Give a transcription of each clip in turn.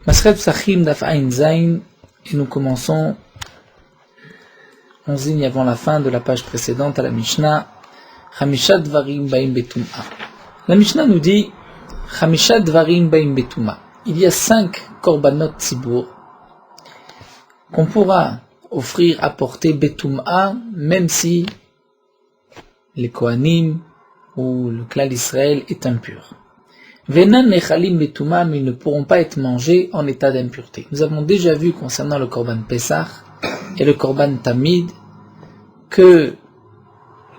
Masret Psachim Daf Ain Zain, et nous commençons 11 lignes avant la fin de la page précédente à la Mishnah, Chamisha Dvarim Baim Betum'a. La Mishnah nous dit Chamisha Dvarim Baim Betum'a. Il y a 5 korbanot tzibur qu'on pourra offrir, apporter Betum'a, même si les Kohanim ou le clan d'Israël est impur. Venan nechalim betuma, mais ils ne pourront pas être mangés en état d'impureté. Nous avons déjà vu concernant le korban Pesach et le korban Tamid que le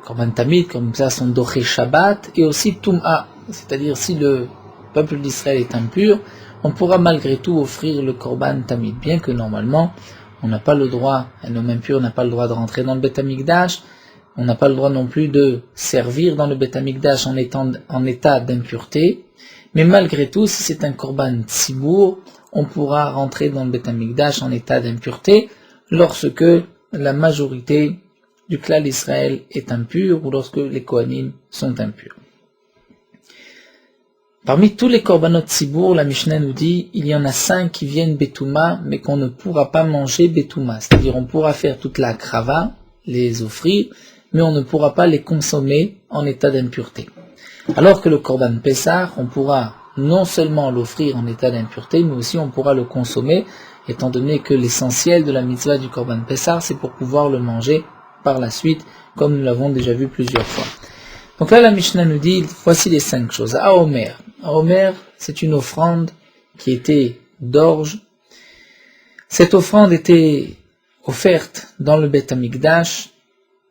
korban Tamid, comme ça, sont doché Shabbat et aussi Tum'a, c'est-à-dire si le peuple d'Israël est impur, on pourra malgré tout offrir le korban Tamid, bien que normalement on n'a pas le droit, un homme impur n'a pas le droit de rentrer dans le Beth Amikdash, on n'a pas le droit non plus de servir dans le Beth Amikdash en état d'impureté. Mais malgré tout, si c'est un korban tzibur, on pourra rentrer dans le Beth Amikdash en état d'impureté lorsque la majorité du clan d'Israël est impure ou lorsque les Kohanim sont impurs. Parmi tous les korbanot tzibur, la Mishnah nous dit, il y en a 5 qui viennent betuma, mais qu'on ne pourra pas manger betuma. C'est-à-dire on pourra faire toute la krava, les offrir, mais on ne pourra pas les consommer en état d'impureté. Alors que le korban Pessah, on pourra non seulement l'offrir en état d'impureté, mais aussi on pourra le consommer, étant donné que l'essentiel de la mitzvah du korban Pessah, c'est pour pouvoir le manger par la suite, comme nous l'avons déjà vu plusieurs fois. Donc là, la Mishnah nous dit, voici les 5 choses. Aomer. Aomer, c'est une offrande qui était d'orge. Cette offrande était offerte dans le Beth Amikdash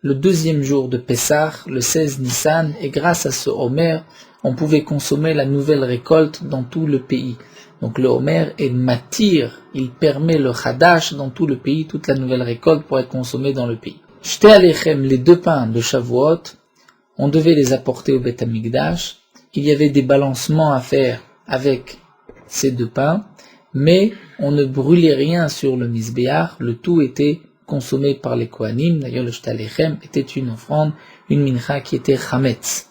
le 2e jour de Pessah, le 16 Nissan, et grâce à ce Homer, on pouvait consommer la nouvelle récolte dans tout le pays. Donc le Homer est matir, il permet le Hadash dans tout le pays, toute la nouvelle récolte pour être consommée dans le pays. Shte Alechem, les 2 pains de Shavuot, on devait les apporter au Beth Amikdash. Il y avait des balancements à faire avec ces 2 pains, mais on ne brûlait rien sur le Mizbeach, le tout était consommé par les Kohanim. D'ailleurs, le Shte Alechem était une offrande, une mincha qui était chametz.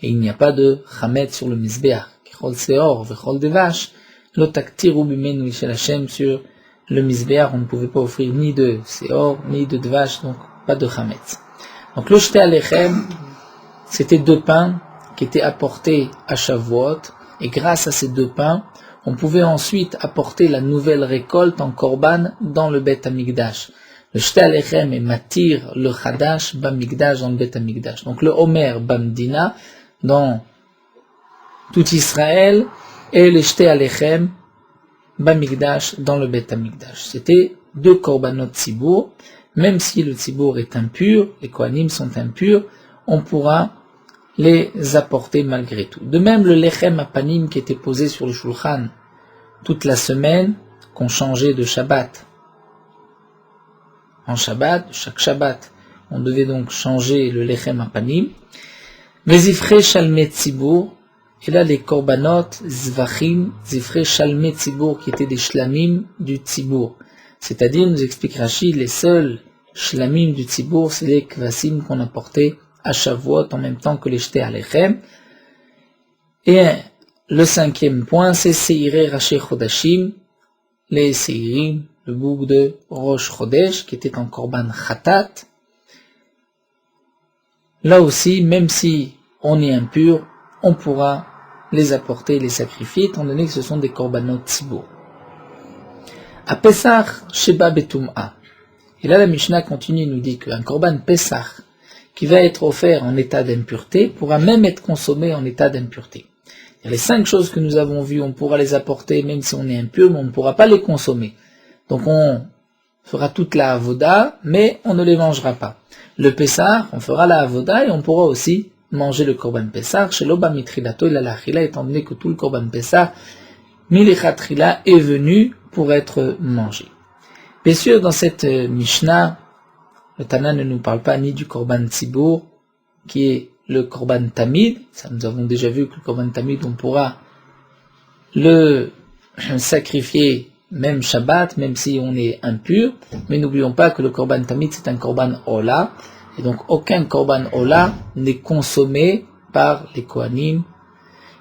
Et il n'y a pas de chametz sur le Mizbeach. Kichol seor vechol devash, lo taktiru bimenu l'ishel Hashem, sur le Mizbeach, on ne pouvait pas offrir ni de seor, ni de devash, donc pas de chametz. Donc le Shte Alechem, c'était 2 pains qui étaient apportés à Shavuot, et grâce à ces 2 pains, on pouvait ensuite apporter la nouvelle récolte en korban dans le Beth Amikdash. Le Shte Alechem est matir le Hadash Bamikdash dans le Beth Amikdash. Donc le Homer Bamdina dans tout Israël et le Shte Alechem Bamikdash dans le Beth Amikdash. C'était 2 korbanot tzibur. Même si le tzibur est impur, les Kohanim sont impurs, on pourra les apporter malgré tout. De même, le lechem apanim qui était posé sur le shulchan toute la semaine, qu'on changeait de Shabbat en Shabbat, chaque Shabbat, on devait donc changer le lechem apanim. Vezifre shalme tzibur, et là les korbanot zvachim, zifre shalme tzibur qui étaient des shlamim du tzibur. C'est-à-dire, nous explique Rashi, les seuls shlamim du tzibur, c'est les kvasim qu'on apportait à Shavuot en même temps que les Shte Alechem. Et le 5e point, c'est Seirei Rashi Chodashim, les Seirim, le bouc de Rosh Chodesh, qui était en korban Khatat. Là aussi, même si on est impur, on pourra les apporter, les sacrifier, étant donné que ce sont des korbanot tzibur. À Pesach, Sheba Betum'a. Et là, la Mishnah continue, nous dit qu'un korban Pesach qui va être offert en état d'impureté pourra même être consommé en état d'impureté. Les 5 choses que nous avons vues, on pourra les apporter même si on est impur, mais on ne pourra pas les consommer. Donc on fera toute la avoda, mais on ne les mangera pas. Le Pesach, on fera la avoda et on pourra aussi manger le korban Pesach, chez l'oba mitrilato il a la chila, étant donné que tout le korban Pesach, milechatrila, est venu pour être mangé. Bien sûr, dans cette Mishnah, le Tana ne nous parle pas ni du korban tzibur, qui est le korban tamid. Ça, nous avons déjà vu que le korban tamid, on pourra le sacrifier même Shabbat, même si on est impur. Mais n'oublions pas que le korban tamid, c'est un korban ola. Et donc, aucun korban ola n'est consommé par les Kohanim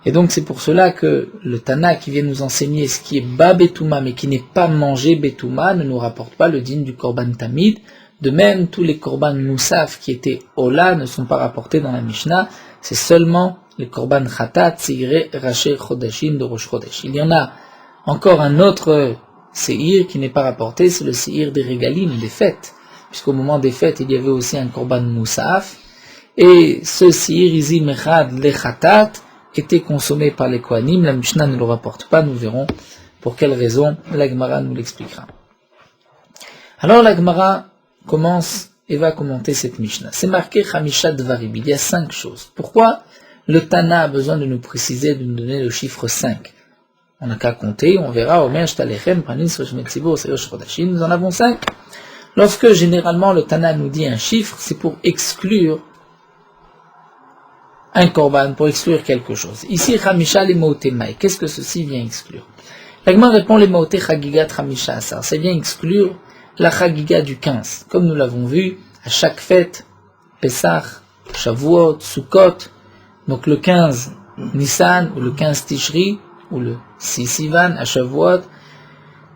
Et donc c'est pour cela que le Tana qui vient nous enseigner ce qui est Ba Betouma mais qui n'est pas mangé Betouma ne nous rapporte pas le din du Korban Tamid. De même, tous les Korban Moussaf qui étaient Ola ne sont pas rapportés dans la Mishnah, c'est seulement les Korban Khatat, Seiré, Raché, Chodashim de Rosh Chodesh. Il y en a encore un autre Seir qui n'est pas rapporté, c'est le Seir des Régalim, des fêtes. Puisqu'au moment des fêtes, il y avait aussi un Korban Moussaf. Et ce Seir Izim Echad, les Khatat, était consommé par les Kohanim. La Mishnah ne le rapporte pas, nous verrons pour quelle raison, la Gemara nous l'expliquera. Alors la Gemara commence et va commenter cette Mishnah. C'est marqué Chamisha Dvarim, il y a 5 choses. Pourquoi le Tana a besoin de nous préciser, de nous donner le chiffre 5? On n'a qu'à compter, on verra, Omer, Shtalechem, Pranis, Reshmetzibo, Seyosh Chodashim, nous en avons 5. Lorsque généralement le Tana nous dit un chiffre, c'est pour exclure un korban, pour exclure quelque chose. Ici, Chamisha les Maotemai, qu'est-ce que ceci vient exclure? L'Agma répond les Maote Chagigat Chamisha Asar, ça vient exclure la Chagiga du 15. Comme nous l'avons vu, à chaque fête, Pesach, Shavuot, Sukkot, donc le 15 Nissan, ou le 15 Tishri, ou le 6 Sivan, à Shavuot,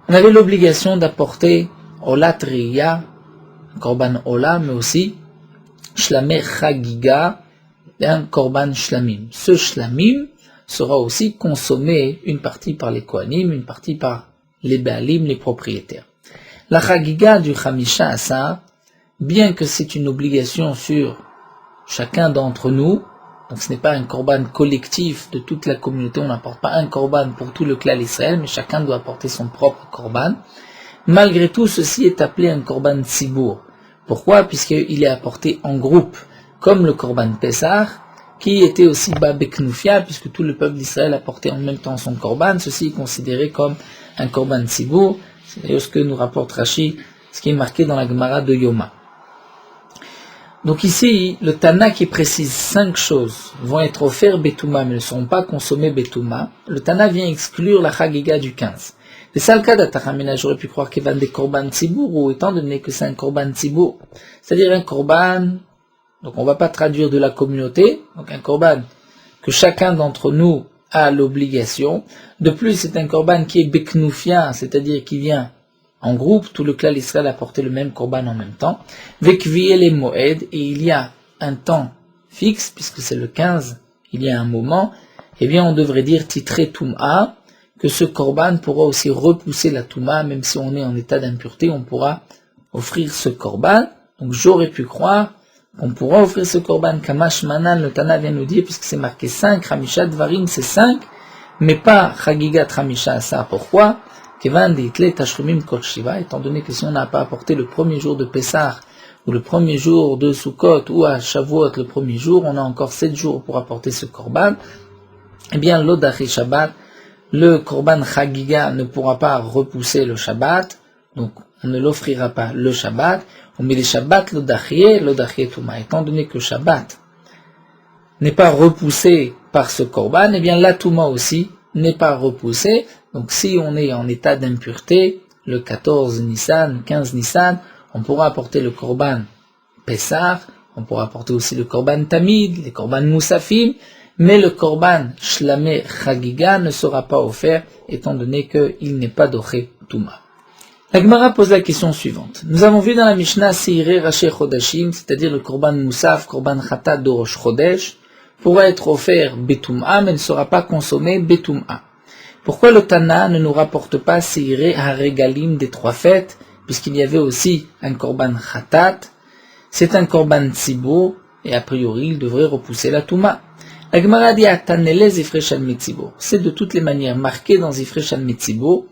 on avait l'obligation d'apporter Olat Riya, Korban Ola, mais aussi Shlameh Chagiga, et un Korban Shlamim. Ce Shlamim sera aussi consommé, une partie par les Kohanim, une partie par les Baalim, les propriétaires. La Chagiga du Chamisha Asar, bien que c'est une obligation sur chacun d'entre nous, donc ce n'est pas un korban collectif de toute la communauté, on n'apporte pas un korban pour tout le clan d'Israël, mais chacun doit apporter son propre korban. Malgré tout, ceci est appelé un korban tzibour. Pourquoi? Puisqu'il est apporté en groupe, comme le korban Pessah, qui était aussi Ba Beknufia, puisque tout le peuple d'Israël apportait en même temps son korban. Ceci est considéré comme un korban tzibour. C'est d'ailleurs ce que nous rapporte Rashi, ce qui est marqué dans la Gemara de Yoma. Donc ici, le Tana qui précise 5 choses vont être offerts Betouma, mais ne seront pas consommés Betouma. Le Tana vient exclure la Chagiga du 15. Les Salka d'Atachamina, j'aurais pu croire qu'il y a des Korban Tzibour, ou étant donné que c'est un Korban Tzibour, c'est-à-dire un Korban, donc on ne va pas traduire de la communauté, donc un Korban que chacun d'entre nous a l'obligation. De plus, c'est un Korban qui est Beknufia, c'est-à-dire qui vient en groupe, tout le clan d'Israël a porté le même korban en même temps. Vekviye les moed, et il y a un temps fixe, puisque c'est le 15, il y a un moment, eh bien on devrait dire titré Toum'a, que ce korban pourra aussi repousser la Toum'a, même si on est en état d'impureté, on pourra offrir ce korban. Donc j'aurais pu croire qu'on pourra offrir ce korban. Kamash Manan, le Tana vient nous dire, puisque c'est marqué 5, Chamisha Dvarim c'est 5, mais pas Chagigat Chamisha Asar. Pourquoi? Étant donné que si on n'a pas apporté le premier jour de Pessah, ou le premier jour de Sukkot, ou à Shavuot le premier jour, on a encore 7 jours pour apporter ce korban, eh bien l'Odachi Shabbat, le korban Chagiga ne pourra pas repousser le Shabbat, donc on ne l'offrira pas le Shabbat, mais le Shabbat l'Odachi Touma. Étant donné que Shabbat n'est pas repoussé par ce korban, eh bien la Touma aussi n'est pas repoussée. Donc si on est en état d'impureté, le 14 Nissan, 15 Nissan, on pourra apporter le korban Pessah, on pourra apporter aussi le korban Tamid, les korban Moussafim, mais le korban Shlameh Chagiga ne sera pas offert, étant donné qu'il n'est pas d'Oché Touma. La Gemara pose la question suivante. Nous avons vu dans la Mishnah Seiré Raché Chodashim, c'est-à-dire le korban Moussaf, korban Khatat de Rosh Chodesh, pourra être offert Betum'a, mais ne sera pas consommé Betum'a. Pourquoi le Tana ne nous rapporte pas Seiré Haregalim des 3 fêtes, puisqu'il y avait aussi un korban Khatat, c'est un korban Tzibour, et a priori il devrait repousser la Touma. La Gemara dit Atanele Zifre Shalmei Tzibour. C'est de toutes les manières marqué dans Zifre Shalmei Tzibour,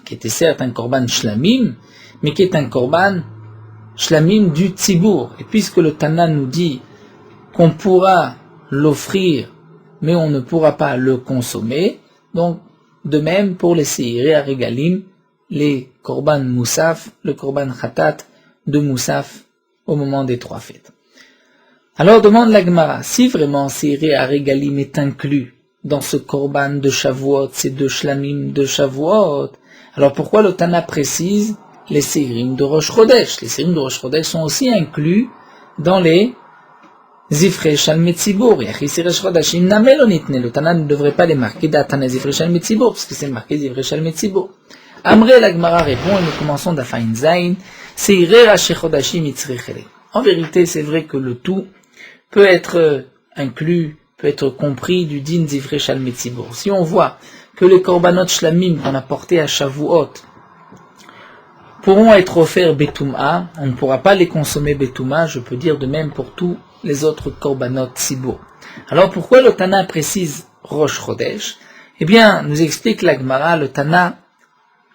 qui était certes un korban Shlamim, mais qui est un korban Shlamim du Tzibour. Et puisque le Tana nous dit qu'on pourra l'offrir, mais on ne pourra pas le consommer, donc de même pour les Seiré Haregalim, les korban Moussaf, le korban Khatat de Moussaf au moment des 3 fêtes. Alors demande la Gemara, si vraiment Seiré Haregalim est inclus dans ce korban de Shavuot, ces 2 Shlamim de Shavuot, alors pourquoi le Tana précise les Seirim de Rosh Chodesh? Les Seirim de Rosh Chodesh sont aussi inclus dans les Zifre Shalmei Tzibur, Yachisi Rosh Chodesh, Im Name lo nitne, le Tana ne devrait pas les marquer d'Atana Zifre Shalmei Tzibur, parce que c'est marqué Zifre Shalmei Tzibur. Amre la Gemara répond, et nous commençons d'Afain Zain, Seireh Rashi Chodashim Yitzrichere. En vérité, c'est vrai que le tout peut être inclus, peut être compris du din Zifre Shalmei Tzibur. Si on voit que les korbanot shlamim qu'on a portés à Shavuot pourront être offerts Betum'a, on ne pourra pas les consommer Betum'a, je peux dire de même pour tous les autres korbanot Tzibur. Alors pourquoi le Tana précise Rosh Chodesh? Eh bien, nous explique la Gemara, le Tana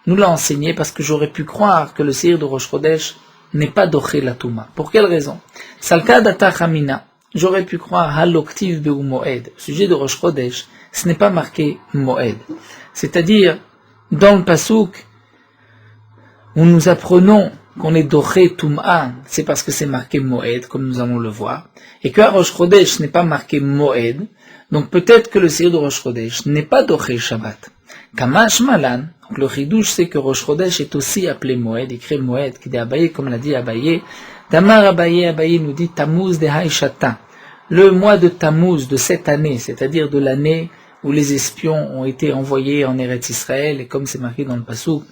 nous l'a enseigné parce que j'aurais pu croire que le Seir de Rosh Chodesh n'est pas doché la Touma. Pour quelle raison? Salka data chamina. J'aurais pu croire haloktiv beu moed. Au sujet de Rosh Chodesh, ce n'est pas marqué moed. C'est-à-dire, dans le pasouk, où nous apprenons qu'on est doché Touma, c'est parce que c'est marqué moed, comme nous allons le voir, et que à Rosh Chodesh ce n'est pas marqué moed, donc peut-être que le Seir de Rosh Chodesh n'est pas doché Shabbat. Kamash malan, donc le chidouche c'est que Rosh Chodesh est aussi appelé moed, écrit moed, qui dit Abaye, comme l'a dit Abaye. Damar Abaye, Abaye nous dit Tammuz de Haïshata, le mois de Tammuz de cette année, c'est-à-dire de l'année où les espions ont été envoyés en Eretz Israël, et comme c'est marqué dans le Passouk,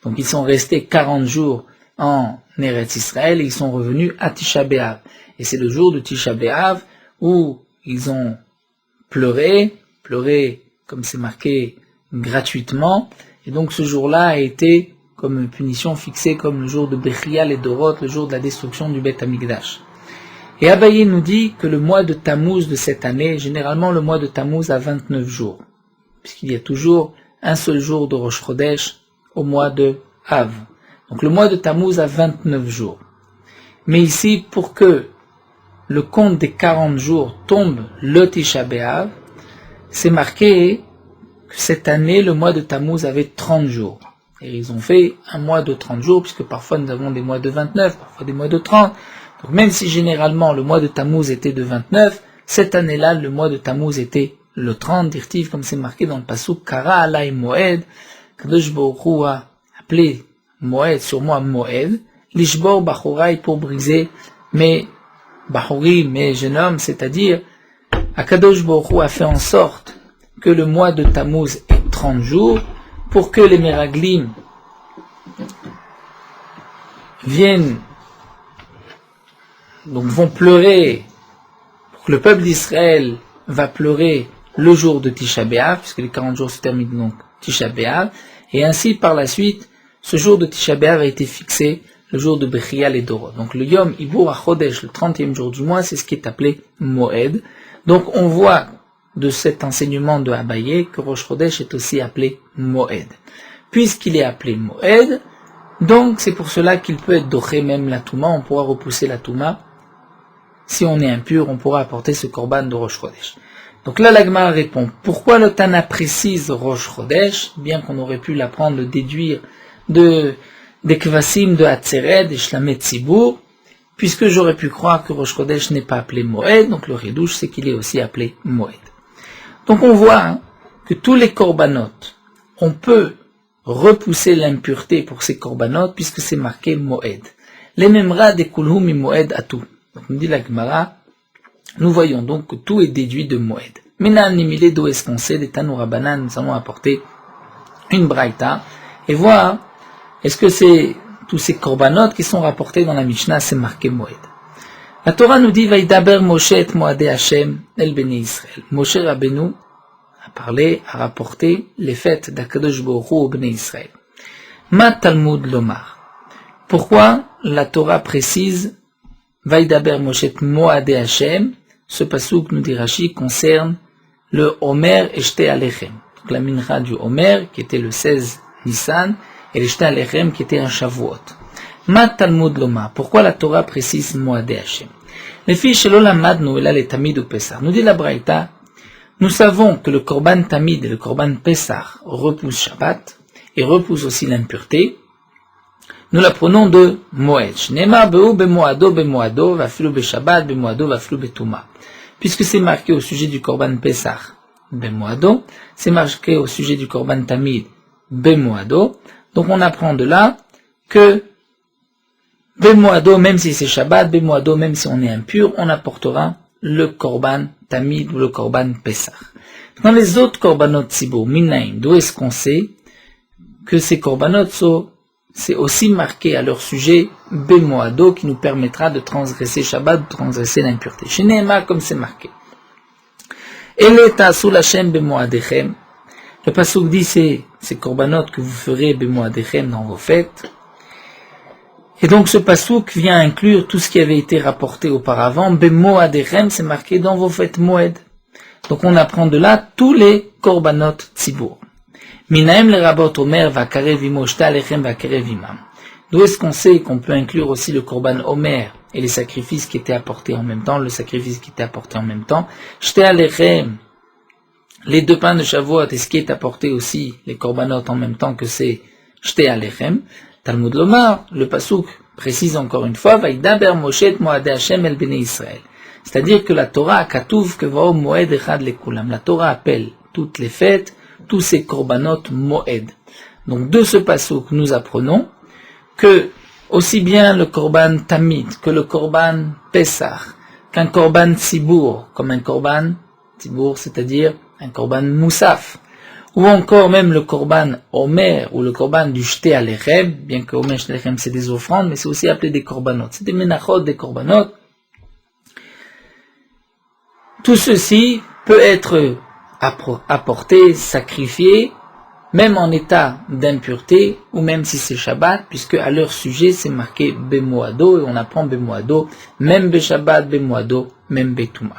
donc ils sont restés 40 jours en Eretz Israël, et ils sont revenus à Tisha B'Av. Et c'est le jour de Tisha B'Av où ils ont pleuré comme c'est marqué gratuitement, et donc ce jour-là a été comme punition fixée comme le jour de Bechial et Dorot, le jour de la destruction du Beth Amikdash. Et Abaye nous dit que le mois de Tammuz de cette année, généralement le mois de Tammuz a 29 jours, puisqu'il y a toujours un seul jour de Rosh Chodesh au mois de Av. Donc le mois de Tammuz a 29 jours. Mais ici, pour que le compte des 40 jours tombe le Tisha B'Av, c'est marqué que cette année, le mois de Tammuz avait 30 jours. Et ils ont fait un mois de 30 jours, puisque parfois nous avons des mois de 29, parfois des mois de 30. Donc même si généralement le mois de Tammuz était de 29, cette année-là, le mois de Tammuz était le 30, dirtiv, comme c'est marqué dans le pasuk, Kara alay moed, Kadosh Baruch Hu a appelé moed sur moi moed, lishbor bachorai pour briser mes bachorim, mes jeunes hommes, c'est-à-dire, Akadosh Baruch Hu a fait en sorte que le mois de Tammuz ait 30 jours, pour que les Meraglim vont pleurer, pour que le peuple d'Israël va pleurer le jour de Tisha B'Av, puisque les 40 jours se terminent donc Tisha B'Av, et ainsi par la suite, ce jour de Tisha B'Av a été fixé le jour de Bechial et Dorot. Donc le Yom Ibur HaChodesh, le 30e jour du mois, c'est ce qui est appelé Moed. Donc on voit de cet enseignement de Abaye que Rosh Chodesh est aussi appelé Moed. Puisqu'il est appelé Moed, donc c'est pour cela qu'il peut être doché même la Touma, on pourra repousser la Touma. Si on est impur, on pourra apporter ce korban de Rosh Chodesh. Donc là, la Gemara répond, pourquoi le Tana précise Rosh Chodesh, bien qu'on aurait pu l'apprendre, le déduire des Kvasim de Hatzeret, des Shlamei Tzibur, puisque j'aurais pu croire que Rosh Chodesh n'est pas appelé Moed, donc le Ridouche, c'est qu'il est aussi appelé Moed. Donc on voit que tous les korbanot, on peut repousser l'impureté pour ces korbanot, puisque c'est marqué Moed. Les memra de kulhu mi Moed atu. Donc nous dit la Gemara, nous voyons donc que tout est déduit de Moed. Maintenant, nimile d'où est-ce qu'on sait, des Tanoura Banan, nous allons apporter une braïta, et voir, est-ce que c'est tous ces korbanot qui sont rapportés dans la Mishnah, c'est marqué Moed. La Torah nous dit, Vaidaber Moshe et Moadé Hashem el Bnei Israël. Moshe Rabbeinu a parlé, a rapporté les fêtes d'Akadosh Baruch Hu au Bnei Israël. Ma Talmud Lomar. Pourquoi la Torah précise Vaidaber Moshe et Moadé Hashem? Ce pasuk, nous dit Rashi, concerne le Omer et Shte Alechem. Donc la mincha du Omer, qui était le 16 Nissan, et le Shte Alechem, qui était un Shavuot. Ma Talmud Loma. Pourquoi la Torah précise Moadé Hashem? Les filles chez l'Olamadnu, et là les Tamid ou Pessah. Nous dit la Braïta, nous savons que le Korban Tamid et le Korban Pessah repoussent Shabbat, et repoussent aussi l'impureté. Nous la prenons de Moed. Shnema be'u be'moado, va'filu be'Shabbat, be'moado, va'filu be'Touma. Puisque c'est marqué au sujet du Korban Pessah, be'moado, c'est marqué au sujet du Korban Tamid, be'moado. Donc on apprend de là que Bemoado, même si c'est Shabbat, Bemoado, même si on est impur, on apportera le korban tamid ou le korban pesach. Dans les autres korbanot tzibur, minaim, d'où est-ce qu'on sait que ces korbanot c'est aussi marqué à leur sujet Bemoado qui nous permettra de transgresser Shabbat, de transgresser l'impureté. Chez Nehema, comme c'est marqué. Ele ta'asu l'Hashem bemoadechem. Le pasuk dit c'est ces korbanot que vous ferez bemoadechem dans vos fêtes. Et donc ce pasuk vient inclure tout ce qui avait été rapporté auparavant. Bemoadechem, c'est marqué dans vos fêtes moed. Donc on apprend de là tous les korbanot tzibur. Minaim le rabot omer vakarev imo shta alechem vakarev imam. D'où est-ce qu'on sait qu'on peut inclure aussi le korban omer et les sacrifices qui étaient apportés en même temps, le sacrifice qui était apporté en même temps. Shta alechem, les 2 pains de Shavuot, et ce qui est apporté aussi, les korbanot en même temps que c'est Shte Alechem. Talmud Lomar, le pasuk précise encore une fois, Vaïdaber Moshe Moadeh Hashem el Bnei Israël. C'est-à-dire que la Torah Katuv Kevao Moed Echad Lekulam. La Torah appelle toutes les fêtes, tous ces korbanot Moed. Donc de ce pasuk, nous apprenons que aussi bien le korban Tamid que le korban Pesach, qu'un korban Tzibur, comme un korban Tzibur, c'est-à-dire un korban moussaf, ou encore même le korban omer, ou le korban du Shte Alechem, bien que omer Shte Alechem c'est des offrandes, mais c'est aussi appelé des korbanot, c'est des menachot, des korbanot. Tout ceci peut être apporté, sacrifié, même en état d'impureté, ou même si c'est Shabbat, puisque à leur sujet c'est marqué Bemoado, et on apprend Bemoado, même Beshabbat, Bemoado, même Betuma.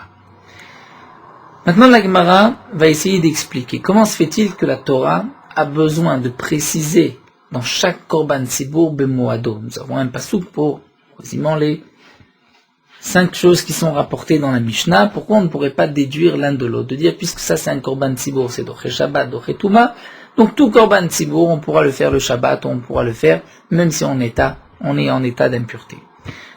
Maintenant, la Gemara va essayer d'expliquer comment se fait-il que la Torah a besoin de préciser dans chaque korban tzibur bemoado. Nous avons un pasuk pour quasiment les 5 choses qui sont rapportées dans la Mishnah. Pourquoi on ne pourrait pas déduire l'un de l'autre, de dire puisque ça c'est un korban tzibur, c'est doché Shabbat, doché Touma, donc tout korban tzibur on pourra le faire le Shabbat, on pourra le faire même si on est en état d'impureté.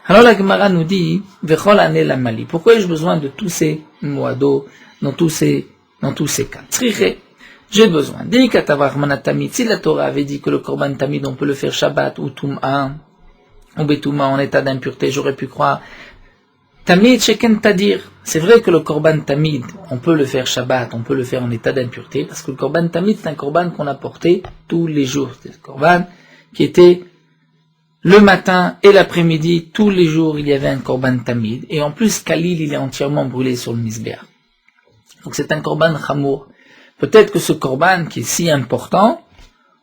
Alors la Gemara nous dit vechol ane la mali. Pourquoi ai-je besoin de tous ces moado dans tous ces cas? J'ai besoin. Si la Torah avait dit que le korban tamid, on peut le faire Shabbat ou Tum'a, ou Betuma en état d'impureté, j'aurais pu croire. Tamid, sheken tadir. C'est vrai que le korban tamid, on peut le faire Shabbat, on peut le faire en état d'impureté, parce que le korban tamid, c'est un korban qu'on a porté tous les jours. C'est un korban qui était le matin et l'après-midi, tous les jours, il y avait un korban tamid. Et en plus, Khalil, il est entièrement brûlé sur le misbéach. Donc c'est un korban chamour. Peut-être que ce korban qui est si important,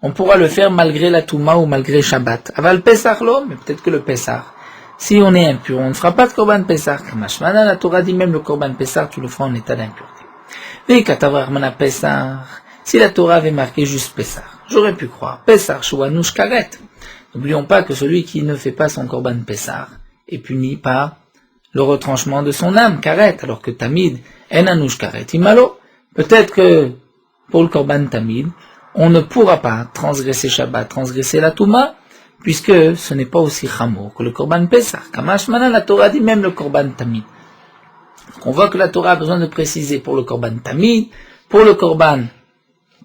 on pourra le faire malgré la Touma ou malgré Shabbat. Aval Pesach lo, mais peut-être que le Pesach. Si on est impur, on ne fera pas de korban Pesach. Kamashmana, la Torah dit même le korban Pesach, tu le feras en état d'impureté. Et Katavrahmana Pesach, si la Torah avait marqué juste Pesach, j'aurais pu croire. Pesach, Shouanouch Karet. N'oublions pas que celui qui ne fait pas son korban Pesach est puni par le retranchement de son âme, Karet, alors que Tamid, Enanouch Karet, Imalo. Peut-être que pour le korban Tamid, on ne pourra pas transgresser Shabbat, transgresser la Touma, puisque ce n'est pas aussi chamour que le korban Pesach. Kamashmana, la Torah dit même le korban Tamid. Donc on voit que la Torah a besoin de préciser pour le korban Tamid, pour le korban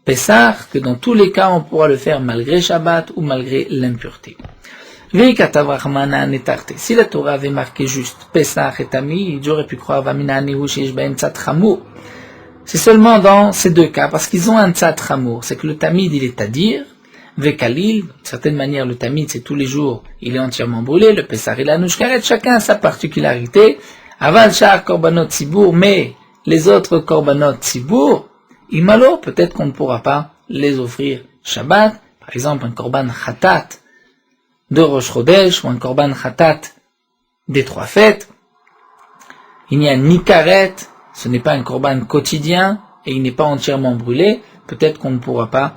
Pesach, que dans tous les cas on pourra le faire malgré Shabbat ou malgré l'impureté. Si la Torah avait marqué juste Pesach et Tamid, j'aurais pu croire c'est seulement dans ces 2 cas, parce qu'ils ont un tzat chamour. C'est que le Tamid il est à dire, Vekalil, d'une certaine manière le Tamid c'est tous les jours, il est entièrement brûlé, le Pesach il a nouchkaret, chacun a sa particularité. Aval shar korbanot tzibur, mais les autres korbanot tzibur, imalo, peut-être qu'on ne pourra pas les offrir Shabbat, par exemple un korban khatat de Rosh Chodesh, ou un korban khatat des 3 fêtes. Il n'y a ni karet, ce n'est pas un korban quotidien, et il n'est pas entièrement brûlé, peut-être qu'on ne pourra pas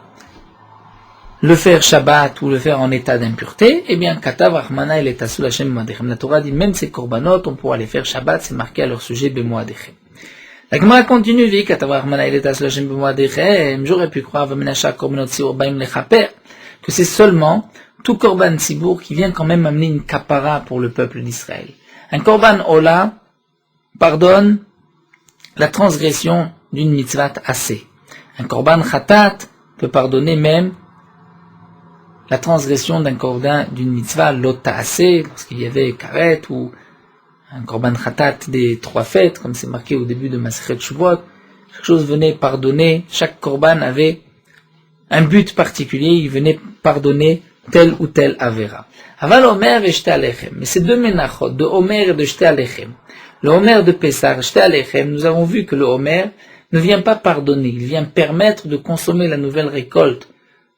le faire Shabbat ou le faire en état d'impureté. Eh bien, Katav Rahmana el etasul Hashem Moadechem. La Torah dit même ces korbanot, on pourra les faire Shabbat, c'est marqué à leur sujet Bemoadechem. La Gemara continue, vi Katav Rahmana el etasul Hashem Bemoadechem. J'aurais pu croire Vamenasha korbanot tzibur baim lechaper, que c'est seulement tout korban tzibur qui vient quand même amener une kapara pour le peuple d'Israël. Un korban ola pardonne la transgression d'une mitzvah assez. Un korban khatat peut pardonner même la transgression d'un korban d'une mitzvah lota'aseh, lorsqu'il y avait karet ou un korban khatat des 3 fêtes, comme c'est marqué au début de Masechet Shuvot, chaque chose venait pardonner, chaque korban avait un but particulier, il venait pardonner tel ou tel avera. Aval Omer et Shte Alechem. Mais ces 2 menachot, de Omer et de Shte Alechem, le Omer de Pessah, Shte Alechem, nous avons vu que le Omer ne vient pas pardonner, il vient permettre de consommer la nouvelle récolte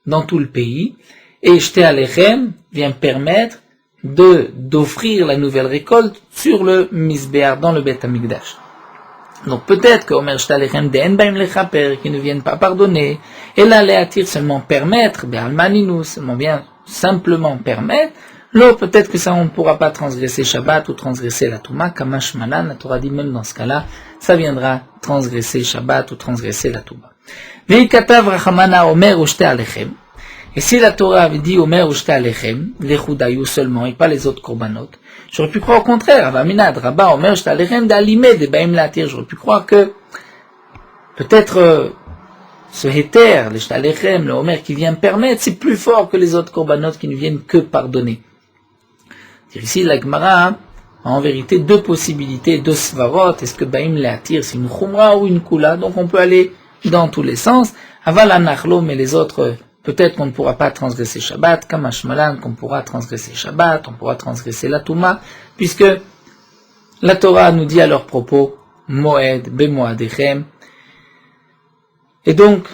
dans tout le pays, et Shte Alechem vient permettre d'offrir la nouvelle récolte sur le Mizbeach, dans le Beth Amikdash. Donc peut-être que Omer Shte Alechem de En Baim Lechaper, qui ne viennent pas pardonner, et là les attir seulement permettre, Be'almaninu, seulement bien simplement permettre, là peut-être que ça on ne pourra pas transgresser Shabbat ou transgresser la Touma, Kamash Malan, la Torah dit même dans ce cas-là, ça viendra transgresser Shabbat ou transgresser la Touma. Ve'ikatav Rachamana Omer Shte Alechem. Et si la Torah avait dit Omer ou Shte Alechem, les Choudaïou seulement et pas les autres korbanot, j'aurais pu croire au contraire, Avaminad, Rabba, Omer Shte Alechem, d'Alimé, de Baim Latir, j'aurais pu croire que peut-être ce Héter, le Shte Alechem, le Omer qui vient permettre, c'est plus fort que les autres korbanot qui ne viennent que pardonner. Ici, la Gemara a en vérité 2 possibilités, 2 svarot, est-ce que Baim Latir c'est une Khumra ou une Kula, donc on peut aller dans tous les sens, Aval Anachlo, mais les autres, peut-être qu'on ne pourra pas transgresser Shabbat, Kamash Malan, qu'on pourra transgresser Shabbat, on pourra transgresser la Touma, puisque la Torah nous dit à leur propos, Moed, Bemoadechem. Et donc,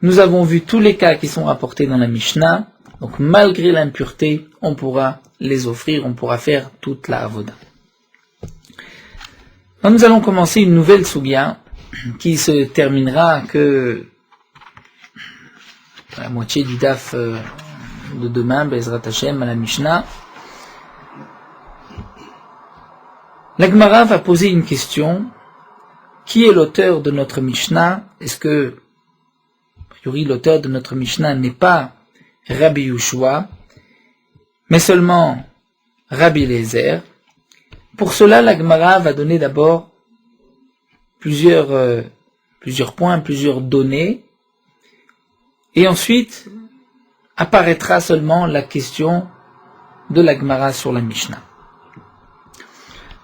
nous avons vu tous les cas qui sont rapportés dans la Mishnah, donc malgré l'impureté, on pourra les offrir, on pourra faire toute la avoda. Donc, nous allons commencer une nouvelle sougya, qui se terminera que la moitié du daf de demain, Bezrat Hashem, à la Mishnah. La Gemara va poser une question. Qui est l'auteur de notre Mishnah? Est-ce que, a priori, l'auteur de notre Mishnah n'est pas Rabbi Yehoshua, mais seulement Rabbi Eliezer? Pour cela, la Gemara va donner d'abord plusieurs points, plusieurs données, et ensuite apparaîtra seulement la question de la Gemara sur la Mishnah.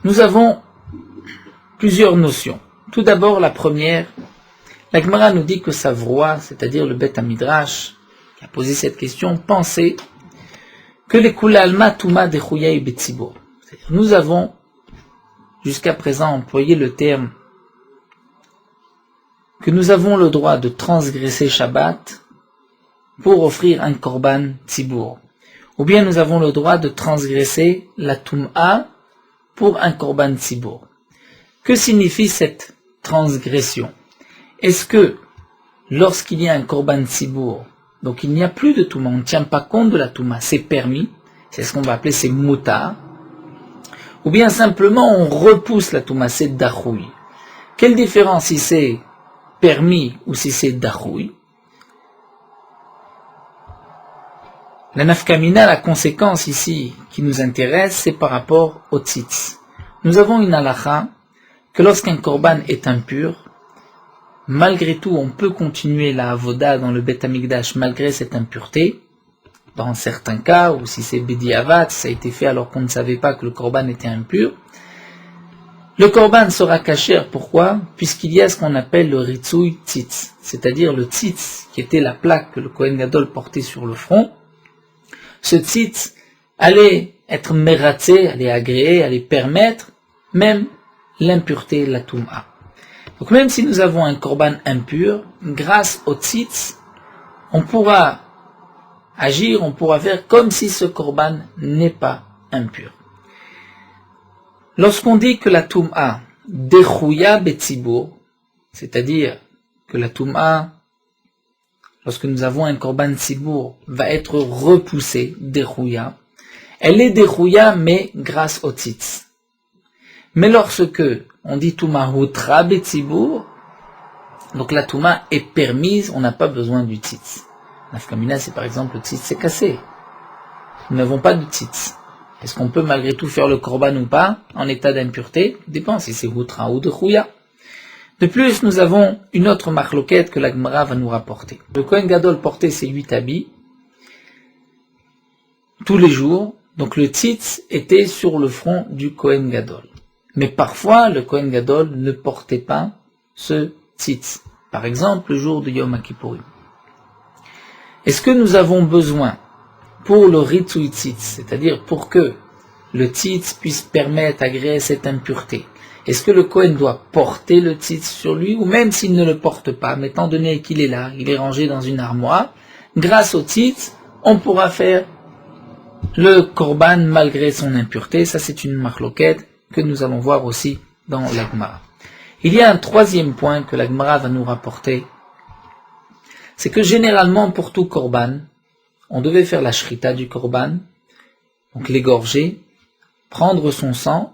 Nous avons plusieurs notions. Tout d'abord, la première, la Gemara nous dit que Savroa, c'est-à-dire le Beth Midrash, qui a posé cette question, pensait que les Kulalma Touma de Chouyaï Betzibor. Nous avons jusqu'à présent employé le terme que nous avons le droit de transgresser Shabbat pour offrir un korban tzibour. Ou bien nous avons le droit de transgresser la Toum'a pour un korban tzibour. Que signifie cette transgression? Est-ce que lorsqu'il y a un korban tzibour, donc il n'y a plus de Toum'a, on ne tient pas compte de la Toum'a, c'est permis, c'est ce qu'on va appeler c'est moutar, ou bien simplement on repousse la Toum'a, c'est dachoui. Quelle différence si c'est permis ou si c'est dachoui? La nafkamina, la conséquence ici qui nous intéresse, c'est par rapport au tzitz. Nous avons une halakha que lorsqu'un korban est impur, malgré tout on peut continuer la avoda dans le Beth Amikdash malgré cette impureté, dans certains cas, ou si c'est bediavat, ça a été fait alors qu'on ne savait pas que le korban était impur, le korban sera kasher. Pourquoi? Puisqu'il y a ce qu'on appelle le ritzoui tzitz, c'est-à-dire le tzitz qui était la plaque que le Kohen Gadol portait sur le front. Ce tzitz allait être mératzé, allait agréer, allait permettre même l'impureté, la toum'a. Donc même si nous avons un korban impur, grâce au tzitz, on pourra agir, on pourra faire comme si ce korban n'est pas impur. Lorsqu'on dit que la toum'a dechouya betzibur, c'est-à-dire que la toum'a, lorsque nous avons un korban tzibour, va être repoussée, dechouya, elle est dechouya mais grâce au tzitz. Mais lorsque on dit touma hutra betzibur, donc la touma est permise, on n'a pas besoin du tzitz. Nafkamina, c'est par exemple le tzitz s'est cassé. Nous n'avons pas de tzitz. Est-ce qu'on peut malgré tout faire le korban ou pas, en état d'impureté? Dépend si c'est hutra ou de chouya. De plus, nous avons une autre marloquette que la Gemara va nous rapporter. Le Kohen Gadol portait ses 8 habits, tous les jours, donc le tzitz était sur le front du Kohen Gadol. Mais parfois, le Kohen Gadol ne portait pas ce tzitz. Par exemple, le jour de Yom Kippourim. Est-ce que nous avons besoin, pour le Ritsui tzitz, c'est-à-dire pour que le tzitz puisse permettre d'agréer cette impureté, est-ce que le Kohen doit porter le tzitz sur lui, ou même s'il ne le porte pas, mais étant donné qu'il est là, il est rangé dans une armoire, grâce au tzitz, on pourra faire le korban malgré son impureté. Ça, c'est une marloquette que nous allons voir aussi dans la Gemara. Il y a un troisième point que la Gemara va nous rapporter. C'est que généralement, pour tout korban, on devait faire la shrita du korban, donc l'égorger, prendre son sang,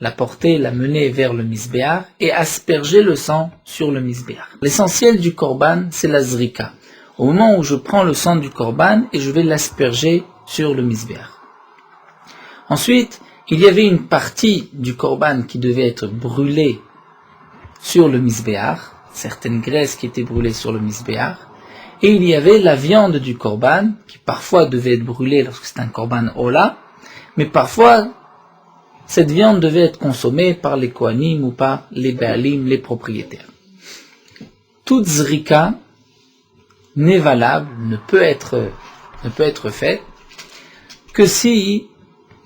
la porter, la mener vers le misbéar et asperger le sang sur le misbéar. L'essentiel du korban, c'est la zrika. Au moment où je prends le sang du korban et je vais l'asperger sur le misbéar. Ensuite, il y avait une partie du korban qui devait être brûlée sur le misbéar, certaines graisses qui étaient brûlées sur le misbéar, et il y avait la viande du korban qui parfois devait être brûlée lorsque c'est un korban ola, mais parfois cette viande devait être consommée par les kohanim ou par les baalim, les propriétaires. Toute zrika n'est valable, ne peut être faite que si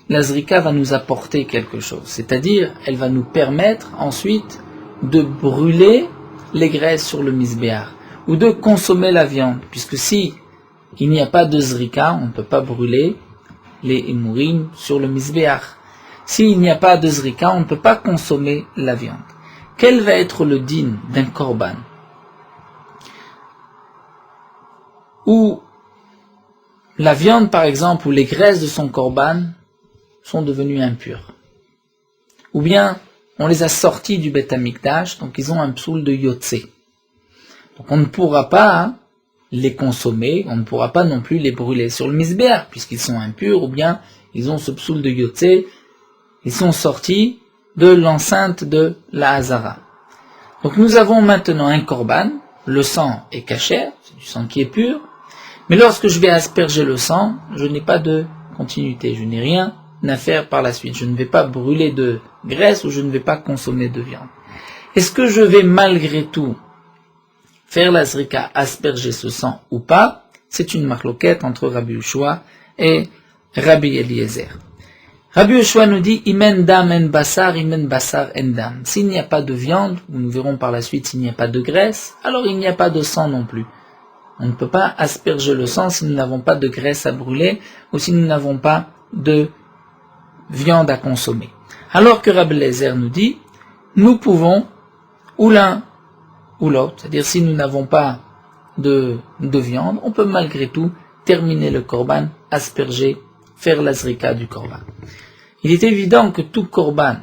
la zrika va nous apporter quelque chose, c'est-à-dire elle va nous permettre ensuite de brûler les graisses sur le misbéar ou de consommer la viande, puisque si il n'y a pas de zrika, on ne peut pas brûler les émourim sur le misbéar. S'il n'y a pas de zrika, on ne peut pas consommer la viande. Quel va être le din d'un korban où la viande, par exemple, ou les graisses de son korban sont devenues impures? Ou bien, on les a sortis du Beth Amikdash, donc ils ont un psoul de yotse. Donc on ne pourra pas les consommer, on ne pourra pas non plus les brûler sur le misbéar, puisqu'ils sont impurs, ou bien ils ont ce psoul de yotse, ils sont sortis de l'enceinte de la Hazara. Donc nous avons maintenant un korban, le sang est cachère, c'est du sang qui est pur, mais lorsque je vais asperger le sang, je n'ai pas de continuité, je n'ai rien à faire par la suite, je ne vais pas brûler de graisse ou je ne vais pas consommer de viande. Est-ce que je vais malgré tout faire la zrika, asperger ce sang ou pas? C'est une marloquette entre Rabbi Yoshua et Rabbi Eliezer. Rabbi Yoshua nous dit imen dam en basar en dam. S'il n'y a pas de viande, nous verrons par la suite s'il n'y a pas de graisse, alors il n'y a pas de sang non plus. On ne peut pas asperger le sang si nous n'avons pas de graisse à brûler ou si nous n'avons pas de viande à consommer. Alors que Rabbi Eliezer nous dit, nous pouvons, ou l'un ou l'autre, c'est-à-dire si nous n'avons pas de viande, on peut malgré tout terminer le korban, asperger, faire la zrika du korban. Il est évident que tout korban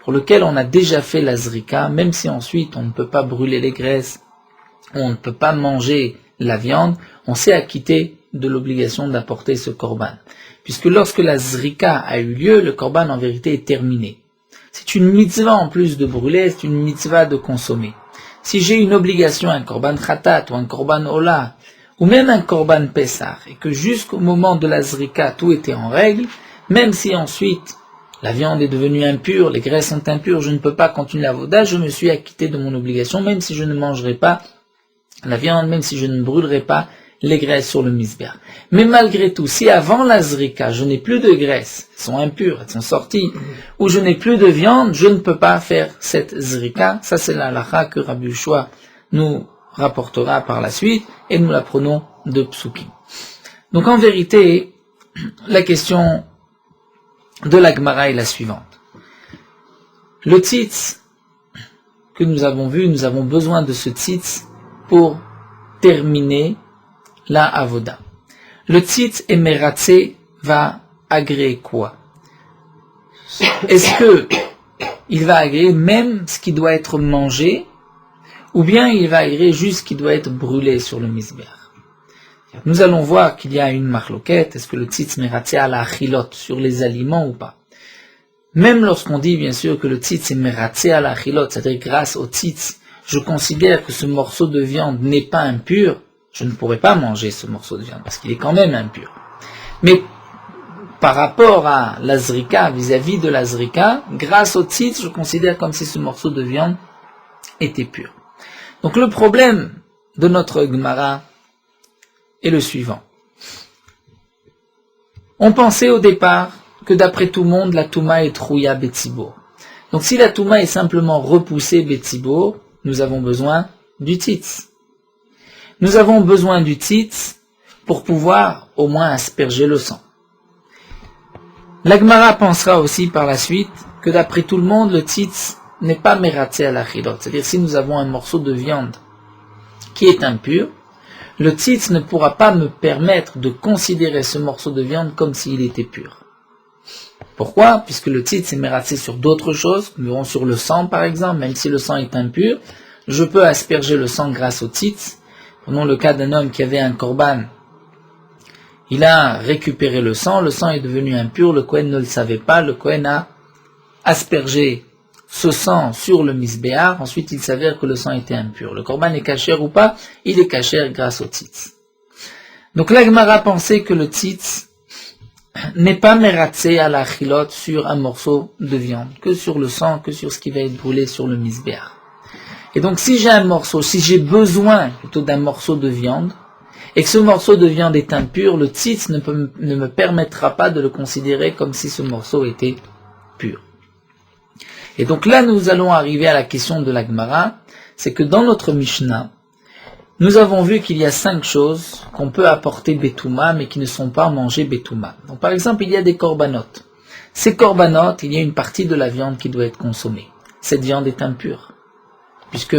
pour lequel on a déjà fait la zrika, même si ensuite on ne peut pas brûler les graisses, on ne peut pas manger la viande, on s'est acquitté de l'obligation d'apporter ce korban. Puisque lorsque la zrika a eu lieu, le korban en vérité est terminé. C'est une mitzvah en plus de brûler, c'est une mitzvah de consommer. Si j'ai une obligation, un korban khatat ou un korban ola, ou même un korban pessah, et que jusqu'au moment de la zrika tout était en règle, même si ensuite la viande est devenue impure, les graisses sont impures, je ne peux pas continuer l'avoda, je me suis acquitté de mon obligation, même si je ne mangerai pas la viande, même si je ne brûlerai pas les graisses sur le misbéar. Mais malgré tout, si avant la zrika, je n'ai plus de graisses, elles sont impures, elles sont sorties, ou je n'ai plus de viande, je ne peux pas faire cette zrika. Ça, c'est la halakha que Rabbi Yoshua nous rapportera par la suite, et nous la prenons de Psukim. Donc en vérité, la question de la Gemara est la suivante. Le tzitz que nous avons vu, nous avons besoin de ce tzitz pour terminer la avoda. Le tzitz émeratzé va agréer quoi? Est-ce que il va agréer même ce qui doit être mangé, ou bien il va agréer juste ce qui doit être brûlé sur le misbéar? Nous allons voir qu'il y a une marloquette, est-ce que le tzitz meratzé a la achilot sur les aliments ou pas? Même lorsqu'on dit bien sûr que le tzitz est meratzé à la achilot, c'est-à-dire grâce au tzitz, je considère que ce morceau de viande n'est pas impur, je ne pourrais pas manger ce morceau de viande, parce qu'il est quand même impur. Mais par rapport à la zrika, vis-à-vis de la zrika, grâce au tzitz, je considère comme si ce morceau de viande était pur. Donc le problème de notre Gemara est le suivant. On pensait au départ que d'après tout le monde, la Touma est Trouya Betsibour. Donc si la Touma est simplement repoussée Betsibour, nous avons besoin du tzitz. Nous avons besoin du tzitz pour pouvoir au moins asperger le sang. La Gemara pensera aussi par la suite que d'après tout le monde, le tzitz n'est pas mératsé à la chilot. C'est-à-dire si nous avons un morceau de viande qui est impur, le tzitz ne pourra pas me permettre de considérer ce morceau de viande comme s'il était pur. Pourquoi? Puisque le tzitz est mératsé sur d'autres choses, nous verrons sur le sang par exemple, même si le sang est impur, je peux asperger le sang grâce au tzitz. Prenons le cas d'un homme qui avait un korban. Il a récupéré le sang est devenu impur, le Kohen ne le savait pas, le Kohen a aspergé ce sang sur le misbéar, ensuite il s'avère que le sang était impur. Le korban est cachère ou pas? Il est cachère grâce au tzitz. Donc la Gemara pensait que le tzitz n'est pas mératsé à la chilot sur un morceau de viande, que sur le sang, que sur ce qui va être brûlé sur le misbéar. Et donc si j'ai un morceau, si j'ai besoin plutôt d'un morceau de viande, et que ce morceau de viande est impur, le tzitz ne me permettra pas de le considérer comme si ce morceau était pur. Et donc là, nous allons arriver à la question de la Gemara, c'est que dans notre Mishnah, nous avons vu qu'il y a 5 choses qu'on peut apporter Betouma, mais qui ne sont pas mangées Betouma. Donc par exemple, il y a des korbanot. Ces korbanot, il y a une partie de la viande qui doit être consommée. Cette viande est impure, puisque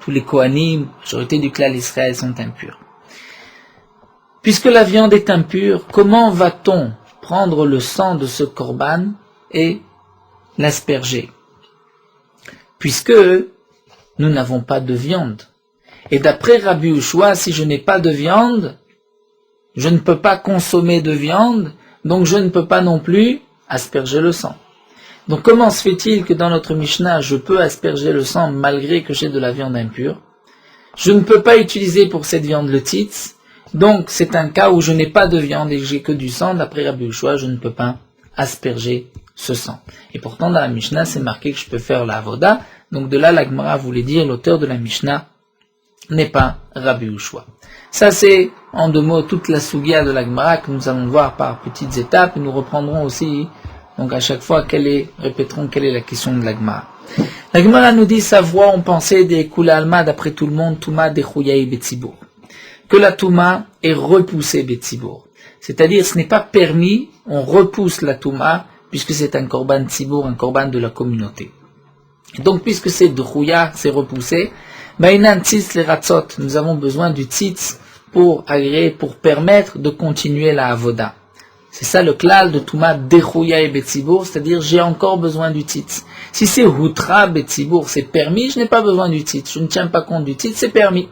tous les Kohanim, la majorité du clan d'Israël sont impurs. Puisque la viande est impure, comment va-t-on prendre le sang de ce korban et l'asperger? Puisque nous n'avons pas de viande. Et d'après Rabbi Ushua, si je n'ai pas de viande, je ne peux pas consommer de viande, donc je ne peux pas non plus asperger le sang. Donc comment se fait-il que dans notre Mishnah, je peux asperger le sang malgré que j'ai de la viande impure? Je ne peux pas utiliser pour cette viande le tzitz, donc c'est un cas où je n'ai pas de viande et que j'ai que du sang. D'après Rabbi Ushua, je ne peux pas asperger ce sang. Et pourtant dans la Mishnah, c'est marqué que je peux faire la avoda. Donc de là, la Gemara voulait dire, l'auteur de la Mishnah n'est pas Rabbi Ushua. Ça c'est, en 2 mots, toute la sugia de la Gemara que nous allons voir par petites étapes. Et nous reprendrons aussi, donc à chaque fois, répéterons quelle est la question de la Gemara. La Gemara nous dit, sa voix, on pensait des Kula Alma, d'après tout le monde, Touma de Chouyaï Betsibour. Que la Touma est repoussée Betsibour. C'est-à-dire, ce n'est pas permis, on repousse la Touma, puisque c'est un korban Tzibour, un korban de la communauté. Et donc, puisque c'est Drouya, c'est repoussé, Baïnan tzitz les ratzot, nous avons besoin du tzitz pour agréer, pour permettre de continuer la avoda. C'est ça le klal de Touma Dechouya et Betsibour, c'est-à-dire j'ai encore besoin du tzitz. Si c'est Hutra Betsibour, c'est permis, je n'ai pas besoin du tzitz, je ne tiens pas compte du tzitz, c'est permis.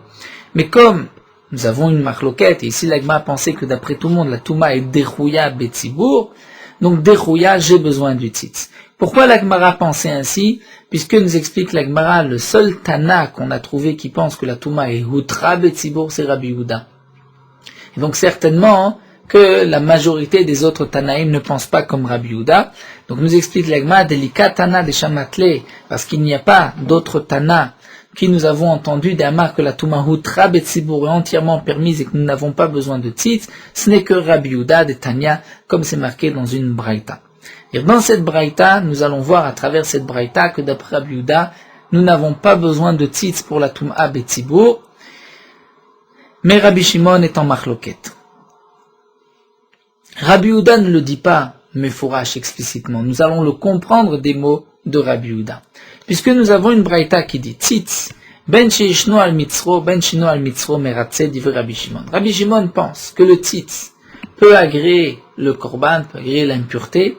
Mais comme nous avons une marloquette, et ici l'agma pensait que d'après tout le monde, la Touma est Dechouya Betsibour, donc Dechouya, j'ai besoin du tzitz. Pourquoi l'Agmara pensait ainsi? Puisque nous explique l'Agmara, le seul Tana qu'on a trouvé qui pense que la Touma est Hutra Betsibour, c'est Rabbi Yehuda. Et donc certainement que la majorité des autres Tanaïm ne pensent pas comme Rabbi Yehuda. Donc nous explique l'Agmara, Delika Tana de Shamatle, parce qu'il n'y a pas d'autres Tana qui nous avons entendu d'Amar que la Touma Hutra Betsibour est entièrement permise et que nous n'avons pas besoin de tzitz, ce n'est que Rabbi Yehuda de Tanya, comme c'est marqué dans une braïta. Et dans cette braïta, nous allons voir à travers cette braïta que d'après Rabbi Yehuda, nous n'avons pas besoin de tzitz pour la Touma Betsibour, mais Rabbi Shimon est en marloquette. Rabbi Yehuda ne le dit pas, mais fourrache explicitement. Nous allons le comprendre des mots de Rabbi Yehuda. Puisque nous avons une braïta qui dit tzitz, ben sheishno al mitzro, ben shino al mitzro meratze divrei Rabbi Shimon. Rabbi Shimon pense que le tzitz peut agréer le korban, peut agréer l'impureté,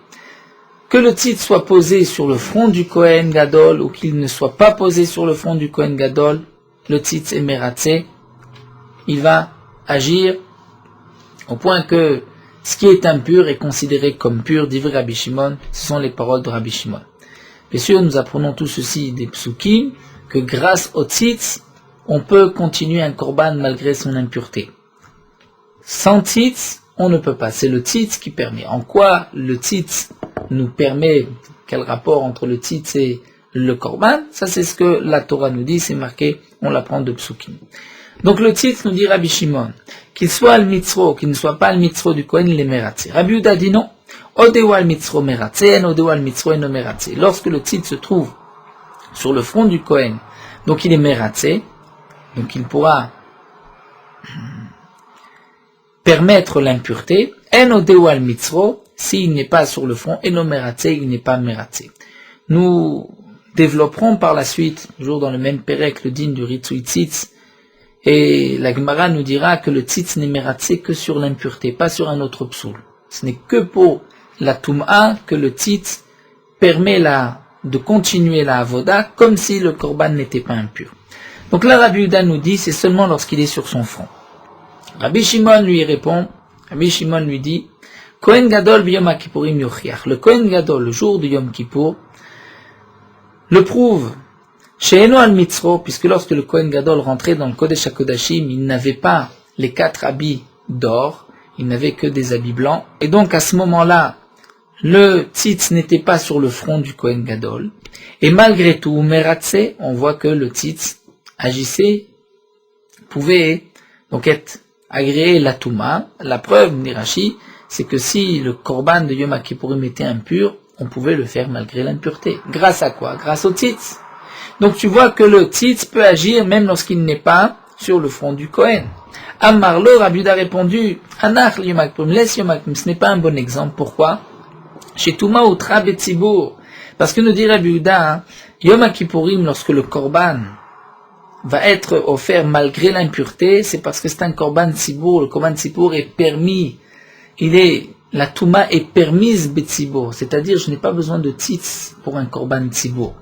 que le tzitz soit posé sur le front du Kohen Gadol ou qu'il ne soit pas posé sur le front du Kohen Gadol, le tzitz est meratze, il va agir au point que ce qui est impur est considéré comme pur, divrei Rabbi Shimon, ce sont les paroles de Rabbi Shimon. Bien sûr, nous apprenons tout ceci des psukim, que grâce au tzitz, on peut continuer un korban malgré son impureté. Sans tzitz, on ne peut pas. C'est le tzitz qui permet. En quoi le tzitz nous permet, quel rapport entre le tzitz et le korban? Ça, c'est ce que la Torah nous dit, c'est marqué, on l'apprend de Psukim. Donc le tzitz nous dit Rabbi Shimon, qu'il soit le mitzro, qu'il ne soit pas le mitzro du Kohen, il est meratze. Rabbi Yehuda dit non. Odewa le mitzro meratze, odewa le mitzro eno meratze. Lorsque le tzitz se trouve sur le front du Kohen, donc il est meratze, donc il pourra permettre l'impureté. En odewa le mitzro, s'il n'est pas sur le front, eno meratze, il n'est pas meratze. Nous développerons par la suite, toujours dans le même pérec, le din du Ritsui Tzitz, et la Gemara nous dira que le tzitz n'est mératsé que sur l'impureté, pas sur un autre psoul. Ce n'est que pour la Tum'a que le tzitz permet de continuer la avoda comme si le korban n'était pas impur. Donc là, Rabbi Yehuda nous dit, c'est seulement lorsqu'il est sur son front. Rabbi Shimon lui répond, Rabbi Shimon lui dit, Kohen Gadol b'Yom Kippourim yochiach. Le Kohen Gadol, le jour de Yom Kippour, le prouve. She'eno al mitzro, puisque lorsque le Kohen Gadol rentrait dans le Kodesh HaKodashim, il n'avait pas les 4 habits d'or, il n'avait que des habits blancs, et donc à ce moment-là, le tzitz n'était pas sur le front du Kohen Gadol, et malgré tout, meratse, on voit que le tzitz agissait, pouvait donc être agréé la Touma. La preuve, Nirashi, c'est que si le korban de Yom Kippourim était impur, on pouvait le faire malgré l'impureté. Grâce à quoi? Grâce au tzitz. Donc tu vois que le tzitz peut agir même lorsqu'il n'est pas sur le front du Kohen. Amarlo, Rabbi Yehuda a répondu, Anach Yom Kippourim, laisse Yom Kippourim, ce n'est pas un bon exemple. Pourquoi? Chez Touma Utra Betzibur. Parce que nous dit Rabbi Yehuda, Yom Kippourim, lorsque le korban va être offert malgré l'impureté, c'est parce que c'est un korban tzibour. Le korban tzibour est permis. La Touma est permise Betzibur. C'est-à-dire, je n'ai pas besoin de tzitz pour un korban tzibour.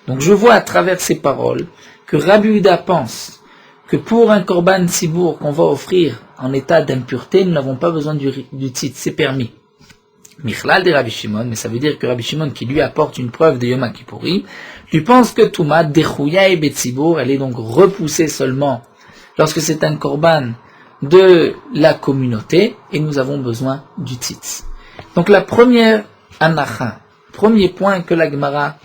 Donc je vois à travers ces paroles que Rabbi Yehuda pense que pour un korban tzibour qu'on va offrir en état d'impureté, nous n'avons pas besoin du tzitz, c'est permis. Michlal de Rabbi Shimon, mais ça veut dire que Rabbi Shimon, qui lui apporte une preuve de Yom Kippourim, lui pense que Touma dechouya et betzibour, elle est donc repoussée seulement lorsque c'est un korban de la communauté, et nous avons besoin du tzitz. Donc la première anacha, premier point que la Gemara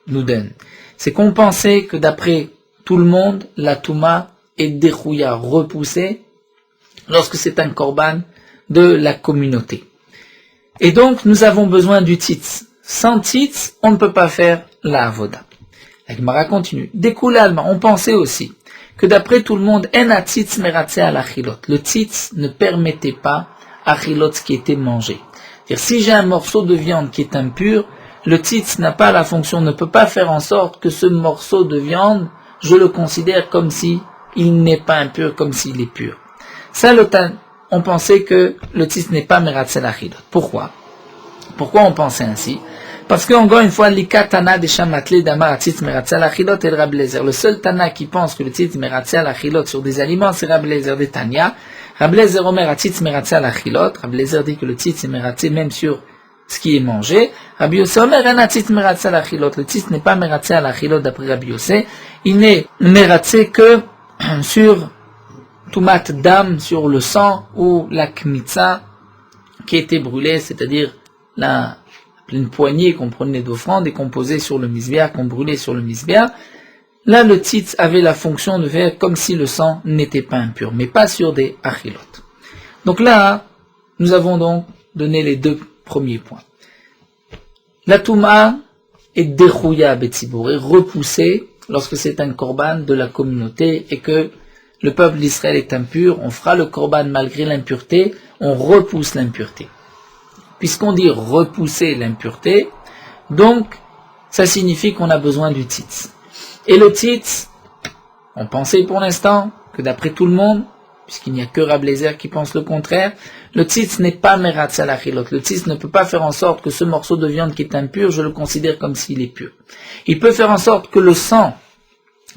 nous donne, c'est qu'on pensait que d'après tout le monde, la Touma est dechouya, repoussée, lorsque c'est un korban de la communauté. Et donc, nous avons besoin du tzitz. Sans tzitz, on ne peut pas faire la avoda. La Gemara continue. Découlé allemand, on pensait aussi que d'après tout le monde, en tzitz meratze al achilot. Le tzitz ne permettait pas achilot ce qui était mangé. C'est-à-dire, si j'ai un morceau de viande qui est impur, le tzitz n'a pas la fonction, ne peut pas faire en sorte que ce morceau de viande, je le considère comme si il n'est pas impur, comme s'il est pur. Ça, on pensait que le tzitz n'est pas meratze al achilot. Pourquoi on pensait ainsi? Parce que, encore une fois, l'ikatana de shamatle damar tzitz meratze al achilot et le Rabbi Lezer. Le seul tana qui pense que le tzitz meratze al achilot sur des aliments, c'est Rabbi Lezer de Tanya. Rabbi Lezer omer tzitz meratze al achilot. Rabbi Lezer dit que le tzitz est meratze même sur ce qui est mangé. Rabbi Yossé omer en tzitz meratze al achilot. Le tzitz n'est pas meratze al achilot d'après Rabbi Yossé. Il n'est meratze que sur Tumat dam, sur le sang, ou la kmitza qui était brûlée, c'est-à-dire une poignée qu'on prenait d'offrande et qu'on posait sur le misbéa, qu'on brûlait sur le misbéa. Là, le tzitz avait la fonction de faire comme si le sang n'était pas impur, mais pas sur des achilot. Donc là, nous avons donc donné les 2 premiers points. La touma est dechouya betzibur, est repoussée lorsque c'est un korban de la communauté et que le peuple d'Israël est impur, on fera le korban malgré l'impureté, on repousse l'impureté. Puisqu'on dit repousser l'impureté, donc ça signifie qu'on a besoin du tzitz. Et le tzitz, on pensait pour l'instant que d'après tout le monde, puisqu'il n'y a que Rabbi Lezer qui pense le contraire, le tzitz n'est pas meratze al achilot. Le tzitz ne peut pas faire en sorte que ce morceau de viande qui est impur, je le considère comme s'il est pur. Il peut faire en sorte que le sang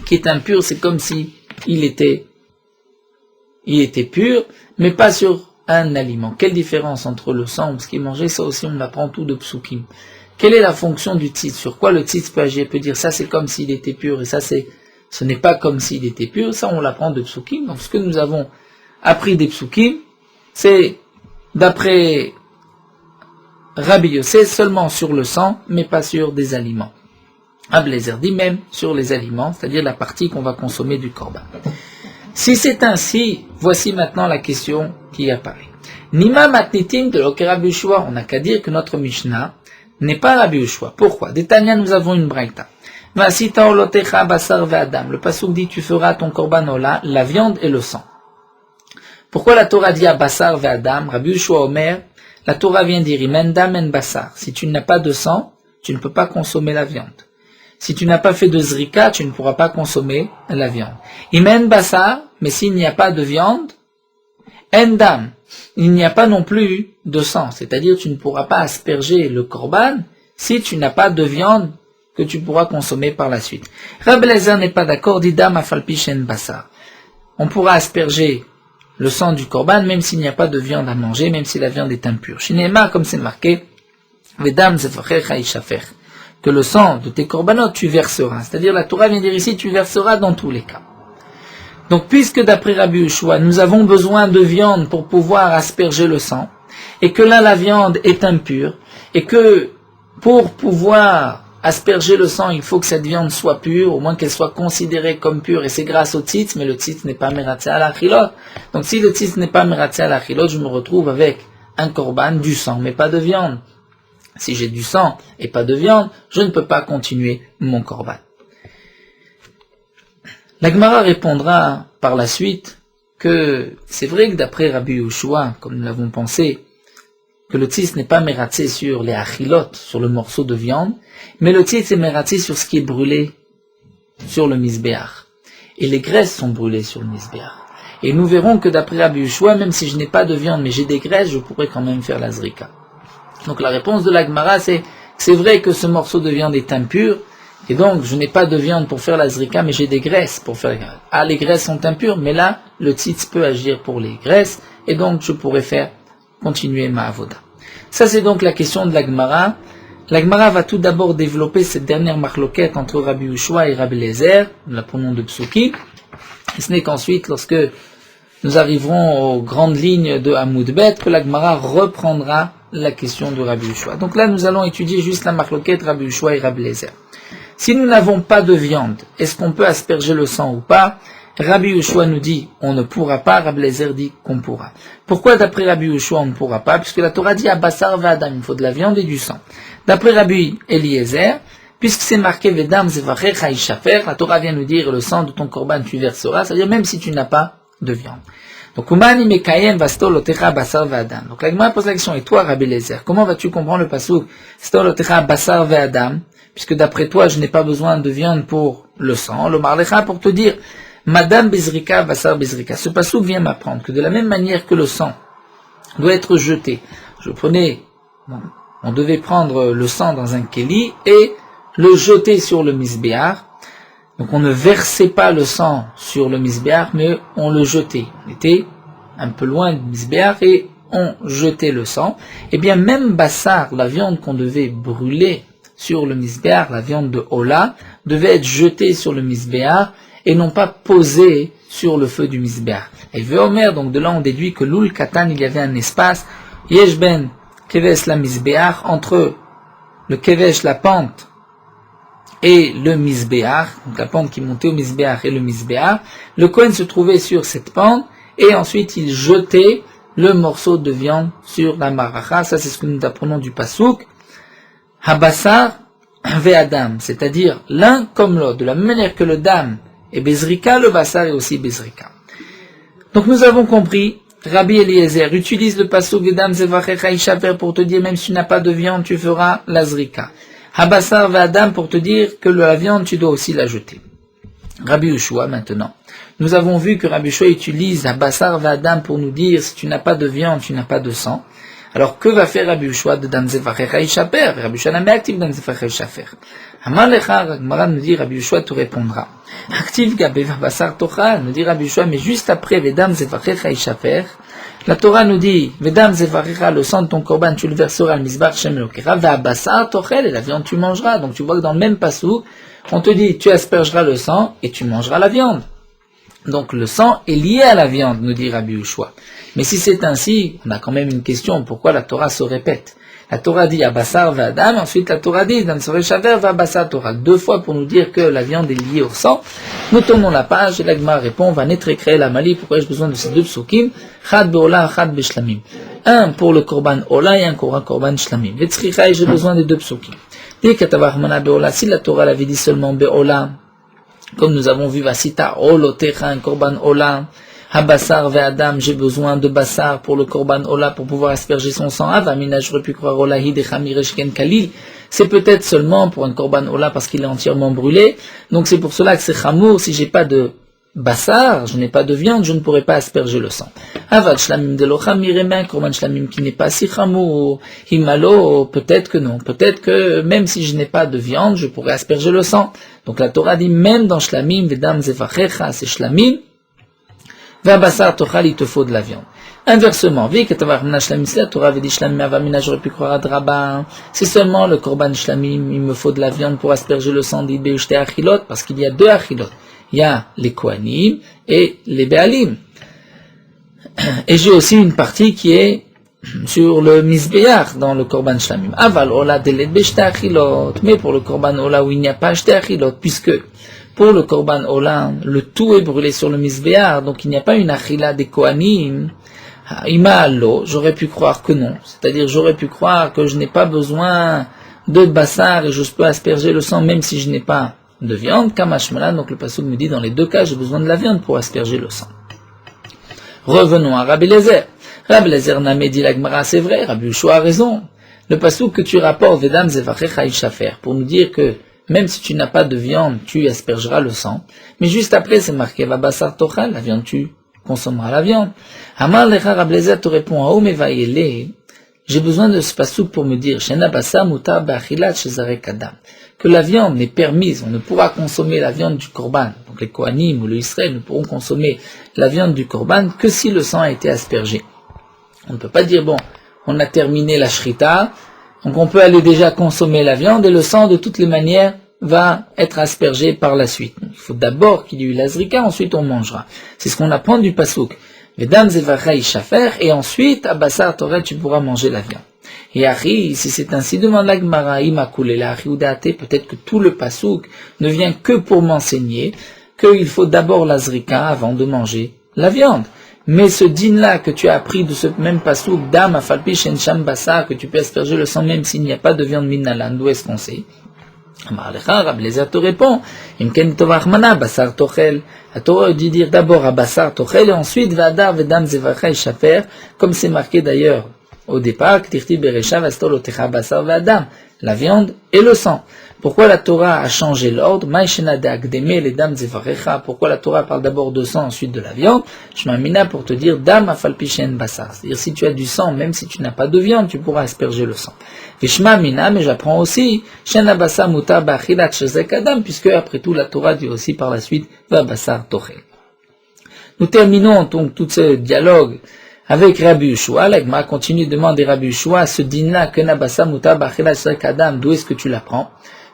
qui est impur, c'est comme si il était pur, mais pas sur un aliment. Quelle différence entre le sang ou ce qui est mangé? Ça aussi on apprend tout de Psukim. Quelle est la fonction du tzitz? Sur quoi le tzitz peut agir? Peut dire ça c'est comme s'il était pur et ça ce n'est pas comme s'il était pur. Ça on l'apprend de Psukim. Donc ce que nous avons appris des Psukim, c'est d'après Rabbi Yossé, seulement sur le sang, mais pas sur des aliments. Rabbi Eliezer dit même sur les aliments, c'est-à-dire la partie qu'on va consommer du korban. Si c'est ainsi, voici maintenant la question qui apparaît. Nima matnitim de l'oker Rabbi Yoshua, on n'a qu'à dire que notre Mishnah n'est pas Rabbi Yoshua. Pourquoi? D'Etania, nous avons une braïta. Vasita olotecha basar ve'adam. Le pasuk dit, tu feras ton korban ola, la viande et le sang. Pourquoi la Torah dit à basar ve'adam? Rabbi Yoshua Omer, la Torah vient dire, imen dam en basar. Si tu n'as pas de sang, tu ne peux pas consommer la viande. Si tu n'as pas fait de zrika, tu ne pourras pas consommer la viande. Imen basar, mais s'il n'y a pas de viande, en dam, il n'y a pas non plus de sang. C'est-à-dire, tu ne pourras pas asperger le korban si tu n'as pas de viande que tu pourras consommer par la suite. Rabbi Eliezer n'est pas d'accord, dit dam afalpi en basar. On pourra asperger le sang du korban, même s'il n'y a pas de viande à manger, même si la viande est impure. Shinema, comme c'est marqué, Vedam zevachecha ishafer, que le sang de tes korbanot tu verseras. C'est-à-dire, la Torah vient dire ici, tu verseras dans tous les cas. Donc, puisque d'après Rabbi Yoshua, nous avons besoin de viande pour pouvoir asperger le sang, et que là, la viande est impure, et que pour pouvoir asperger le sang, il faut que cette viande soit pure, au moins qu'elle soit considérée comme pure, et c'est grâce au tzitz, mais le tzitz n'est pas meratzeh al achilot. Donc si le tzitz n'est pas meratzeh al achilot, je me retrouve avec un korban, du sang, mais pas de viande. Si j'ai du sang et pas de viande, je ne peux pas continuer mon korban. La Gemara répondra par la suite que c'est vrai que d'après Rabbi Yoshua, comme nous l'avons pensé, que le tzitz n'est pas meratzé sur les achilot, sur le morceau de viande, mais le tzitz est meratzé sur ce qui est brûlé sur le misbéach. Et les graisses sont brûlées sur le misbéach. Et nous verrons que d'après Rabbi Yoshua, même si je n'ai pas de viande, mais j'ai des graisses, je pourrais quand même faire la zrika. Donc la réponse de la Gemara, c'est que c'est vrai que ce morceau de viande est impur, et donc je n'ai pas de viande pour faire la zrika, mais j'ai des graisses pour faire la graisse. Ah, les graisses sont impures, mais là, le tzitz peut agir pour les graisses, et donc je pourrais faire continuer ma avoda. Ça c'est donc la question de la Gemara. La Gemara va tout d'abord développer cette dernière marloquette entre Rabbi Yoshua et Rabbi Eliezer, nous la prenons de Psuki. Et ce n'est qu'ensuite, lorsque nous arriverons aux grandes lignes de Hamoud Bet, que la Gemara reprendra la question de Rabbi Yoshua. Donc là nous allons étudier juste la marloquette Rabbi Yoshua et Rabbi Eliezer. Si nous n'avons pas de viande, est-ce qu'on peut asperger le sang ou pas? Rabbi Yoshua nous dit on ne pourra pas, Rabbi Eliezer dit qu'on pourra. Pourquoi d'après Rabbi Yoshua on ne pourra pas? Puisque la Torah dit à basar ve'adam, il faut de la viande et du sang. D'après Rabbi Eliezer, puisque c'est marqué vedam zevachecha ishafer, la Torah vient nous dire le sang de ton korban tu verseras, c'est-à-dire même si tu n'as pas de viande. Donc umani mekayem vastolotecha basar ve'adam. Donc la Gemara pose la question, et toi Rabbi Eliezer, comment vas-tu comprendre le pasuk stolotecha basar ve'adam, puisque d'après toi je n'ai pas besoin de viande pour le sang, le marlecha pour te dire Madame Bezrika, Basar Bezrika. Ce passouk vient m'apprendre que de la même manière que le sang doit être jeté, on devait prendre le sang dans un keli et le jeter sur le misbéar. Donc on ne versait pas le sang sur le misbéar, mais on le jetait. On était un peu loin du misbéar et on jetait le sang. Et bien même Bassar, la viande qu'on devait brûler sur le misbéar, la viande de Ola, devait être jetée sur le misbéar, et non pas posé sur le feu du misbéach. Et Veomer, donc de là on déduit que l'oul katan, il y avait un espace, yeshben kevesh la misbéach, entre le kevesh, la pente, et le misbéach, donc la pente qui montait au misbéach et le misbéach. Le Kohen se trouvait sur cette pente, et ensuite il jetait le morceau de viande sur la maracha. Ça c'est ce que nous apprenons du pasouk. Habassar ve'adam, c'est-à-dire l'un comme l'autre, de la même manière que le dam et Bezrika, le Bassar est aussi Bezrika. Donc nous avons compris, Rabbi Eliezer utilise le pasuk Vedam Zevachecha Ishafer pour te dire même si tu n'as pas de viande, tu feras la Zrika. Habassar Vadam pour te dire que la viande, tu dois aussi la jeter. Rabbi Yoshua maintenant. Nous avons vu que Rabbi Yoshua utilise Habassar Vadam pour nous dire si tu n'as pas de viande, tu n'as pas de sang. Alors que va faire Rabbi Yoshua de Dam Zevachecha Ishafer? Rabbi Yoshua n'a pas actif Dam Zevachecha Ishafer. Amalecha, Gemara nous dit, Rabbi Yoshua te répondra. Actif Gabe Basar Tocha, nous dit Rabbi Yoshua, mais juste après Vedam Zevachecha Ishafer, la Torah nous dit, Vedam Zevachecha, le sang de ton korban, tu le verseras al Mizbar Shem Elokera, Va Basar Tochel, et la viande tu mangeras. Donc tu vois que dans le même passou, on te dit, tu aspergeras le sang et tu mangeras la viande. Donc le sang est lié à la viande, nous dit Rabbi Yehoshua. Mais si c'est ainsi, on a quand même une question, pourquoi la Torah se répète? La Torah dit Abassar Vadam, ensuite la Torah dit Dan Sorechaver Vabassar Torah, 2 fois pour nous dire que la viande est liée au sang. Nous tournons la page et l'Agma répond Va netre créer la mali, pourquoi ai-je besoin de ces 2 psukim? Chad beola, chad beshlamim. Un pour le korban ola et un pour un korban shlamim. Vetzricha, j'ai besoin des 2 psukim. Dès katavach mana beola, si la Torah l'avait dit seulement beola, comme nous avons vu Vasita, Olotecha, un korban ola, Habassar ve Adam, j'ai besoin de bassar pour le korban ola pour pouvoir asperger son sang. Avamina, j'aurais pu croire olahi de chamireshken kalil. C'est peut-être seulement pour un korban ola parce qu'il est entièrement brûlé. Donc c'est pour cela que c'est chamour. Si j'ai pas de bassar, je n'ai pas de viande, je ne pourrai pas asperger le sang. Avad shlamim de lo chamireme, korban shlamim qui n'est pas si chamour. Himalo, peut-être que non. Peut-être que même si je n'ai pas de viande, je pourrais asperger le sang. Donc la Torah dit même dans shlamim, vedam zevachecha, c'est shlamim. Vabassar tochal, il te faut de la viande. Inversement, la Torah avait dit shlamim avamina, j'aurais pu croire à Draba. C'est seulement le korban shlamim, il me faut de la viande pour asperger le sang des be'ushte achilot, parce qu'il y a 2 achilot. Il y a les kohanim et les béalim. Et j'ai aussi une partie qui est sur le misbéach dans le korban shlamim. Aval ola delet be'ushte achilot. Mais pour le korban ola où il n'y a pas ushte achilot, puisque pour le korban ola, le tout est brûlé sur le misbéach, donc il n'y a pas une achila des kohanim. Ima allo, j'aurais pu croire que non. C'est-à-dire, j'aurais pu croire que je n'ai pas besoin de bassar et je peux asperger le sang même si je n'ai pas de viande. Kamashmala, donc le pasuk me dit, dans les 2 cas, j'ai besoin de la viande pour asperger le sang. Revenons à Rabbi Eliezer. Rabbi Eliezer Namé dit l'Agmara, c'est vrai, Rabbi Yehoshua a raison. Le pasuk que tu rapportes, Vedam Zevachecha Ishafer, pour nous dire que même si tu n'as pas de viande, tu aspergeras le sang. Mais juste après, c'est marqué Vabassar Tochal, la viande, tu consommeras la viande. Amar Lecha Rabbi Eliezer te répond, Aoum Evayele, j'ai besoin de ce pasuk pour me dire, Shena Bassa Mutar Beachilat Shezarek Adam, que la viande n'est permise, on ne pourra consommer la viande du korban. Donc les Kohanim ou le Israël ne pourront consommer la viande du korban que si le sang a été aspergé. On ne peut pas dire, bon, on a terminé la shrita, donc on peut aller déjà consommer la viande et le sang de toutes les manières va être aspergé par la suite. Donc, il faut d'abord qu'il y ait eu la zrika, ensuite on mangera. C'est ce qu'on apprend du pasuk. Vedam zevacha ishafer, et ensuite, à Bassar Torah, tu pourras manger la viande. Et Ari, si c'est ainsi, demande la Gemara, imakule la Ariudate, peut-être que tout le pasuk ne vient que pour m'enseigner qu'il faut d'abord la zrika avant de manger la viande. Mais ce din-là que tu as appris de ce même pasuk, dam afalpi shen sham bassar, que tu peux asperger le sang même s'il n'y a pas de viande minalan, d'où est-ce qu'on sait? Rabbi Eliezer te répond, Imken tovach mana bassar tochel. La Torah dit dire d'abord à bassar tochel et ensuite vadar vedam zevacha ishafer, comme c'est marqué d'ailleurs au départ, ktirti beresha vastol otecha bassar vadam, la viande et le sang. Pourquoi la Torah a changé l'ordre? Maïshena de akdeme les dam zevarecha. Pourquoi la Torah parle d'abord de sang ensuite de la viande? Shmamina pour te dire dam afalpishen bassar. C'est-à-dire si tu as du sang, même si tu n'as pas de viande, tu pourras asperger le sang. Vishmamina, mais j'apprends aussi shena bassar muta bachilat shezek adam, puisque après tout la Torah dit aussi par la suite va bassar tochel. Nous terminons donc tout ce dialogue avec Rabbi Yehoshua. L'Agma continue de demander Rabbi Yehoshua ce din-là que nabassa muta bachilat shezek adam, d'où est-ce que tu l'apprends?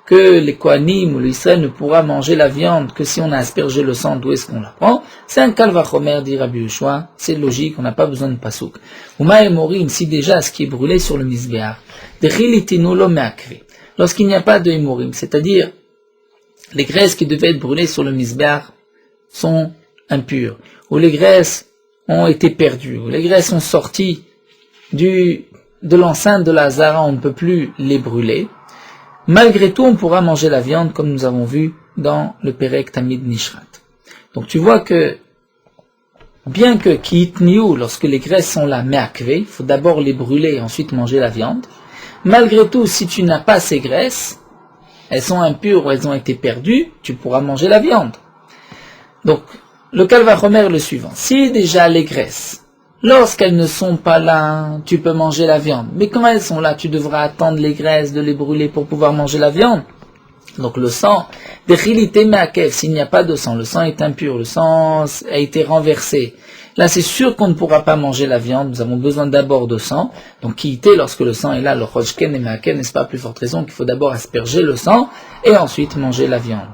Que les Kohanim ou l'Israël ne pourra manger la viande que si on a aspergé le sang, d'où est-ce qu'on la prend? C'est un kalvachomer, dit Rabbi Yehoshua, c'est logique, on n'a pas besoin de pasouk. Uma emorim, si déjà ce qui est brûlé sur le misbéar, dechilitinu lo meakve, lorsqu'il n'y a pas de emorim, c'est-à-dire les graisses qui devaient être brûlées sur le misbéar sont impures, ou les graisses ont été perdues, ou les graisses sont sorties de l'enceinte de la Hazara, on ne peut plus les brûler. Malgré tout, on pourra manger la viande, comme nous avons vu dans le Perek Tamid Nishrat. Donc tu vois que, bien que kiitniu, lorsque les graisses sont là, meakve, il faut d'abord les brûler et ensuite manger la viande. Malgré tout, si tu n'as pas ces graisses, elles sont impures ou elles ont été perdues, tu pourras manger la viande. Donc, le Kalvachomer est le suivant. Si déjà les graisses, lorsqu'elles ne sont pas là, tu peux manger la viande. Mais quand elles sont là, tu devras attendre les graisses, de les brûler pour pouvoir manger la viande. Donc le sang, d'echilité meakev, s'il n'y a pas de sang, le sang est impur, le sang a été renversé. Là, c'est sûr qu'on ne pourra pas manger la viande, nous avons besoin d'abord de sang. Donc kiité, lorsque le sang est là, le chojken et meakev, n'est-ce pas, à plus forte raison qu'il faut d'abord asperger le sang et ensuite manger la viande.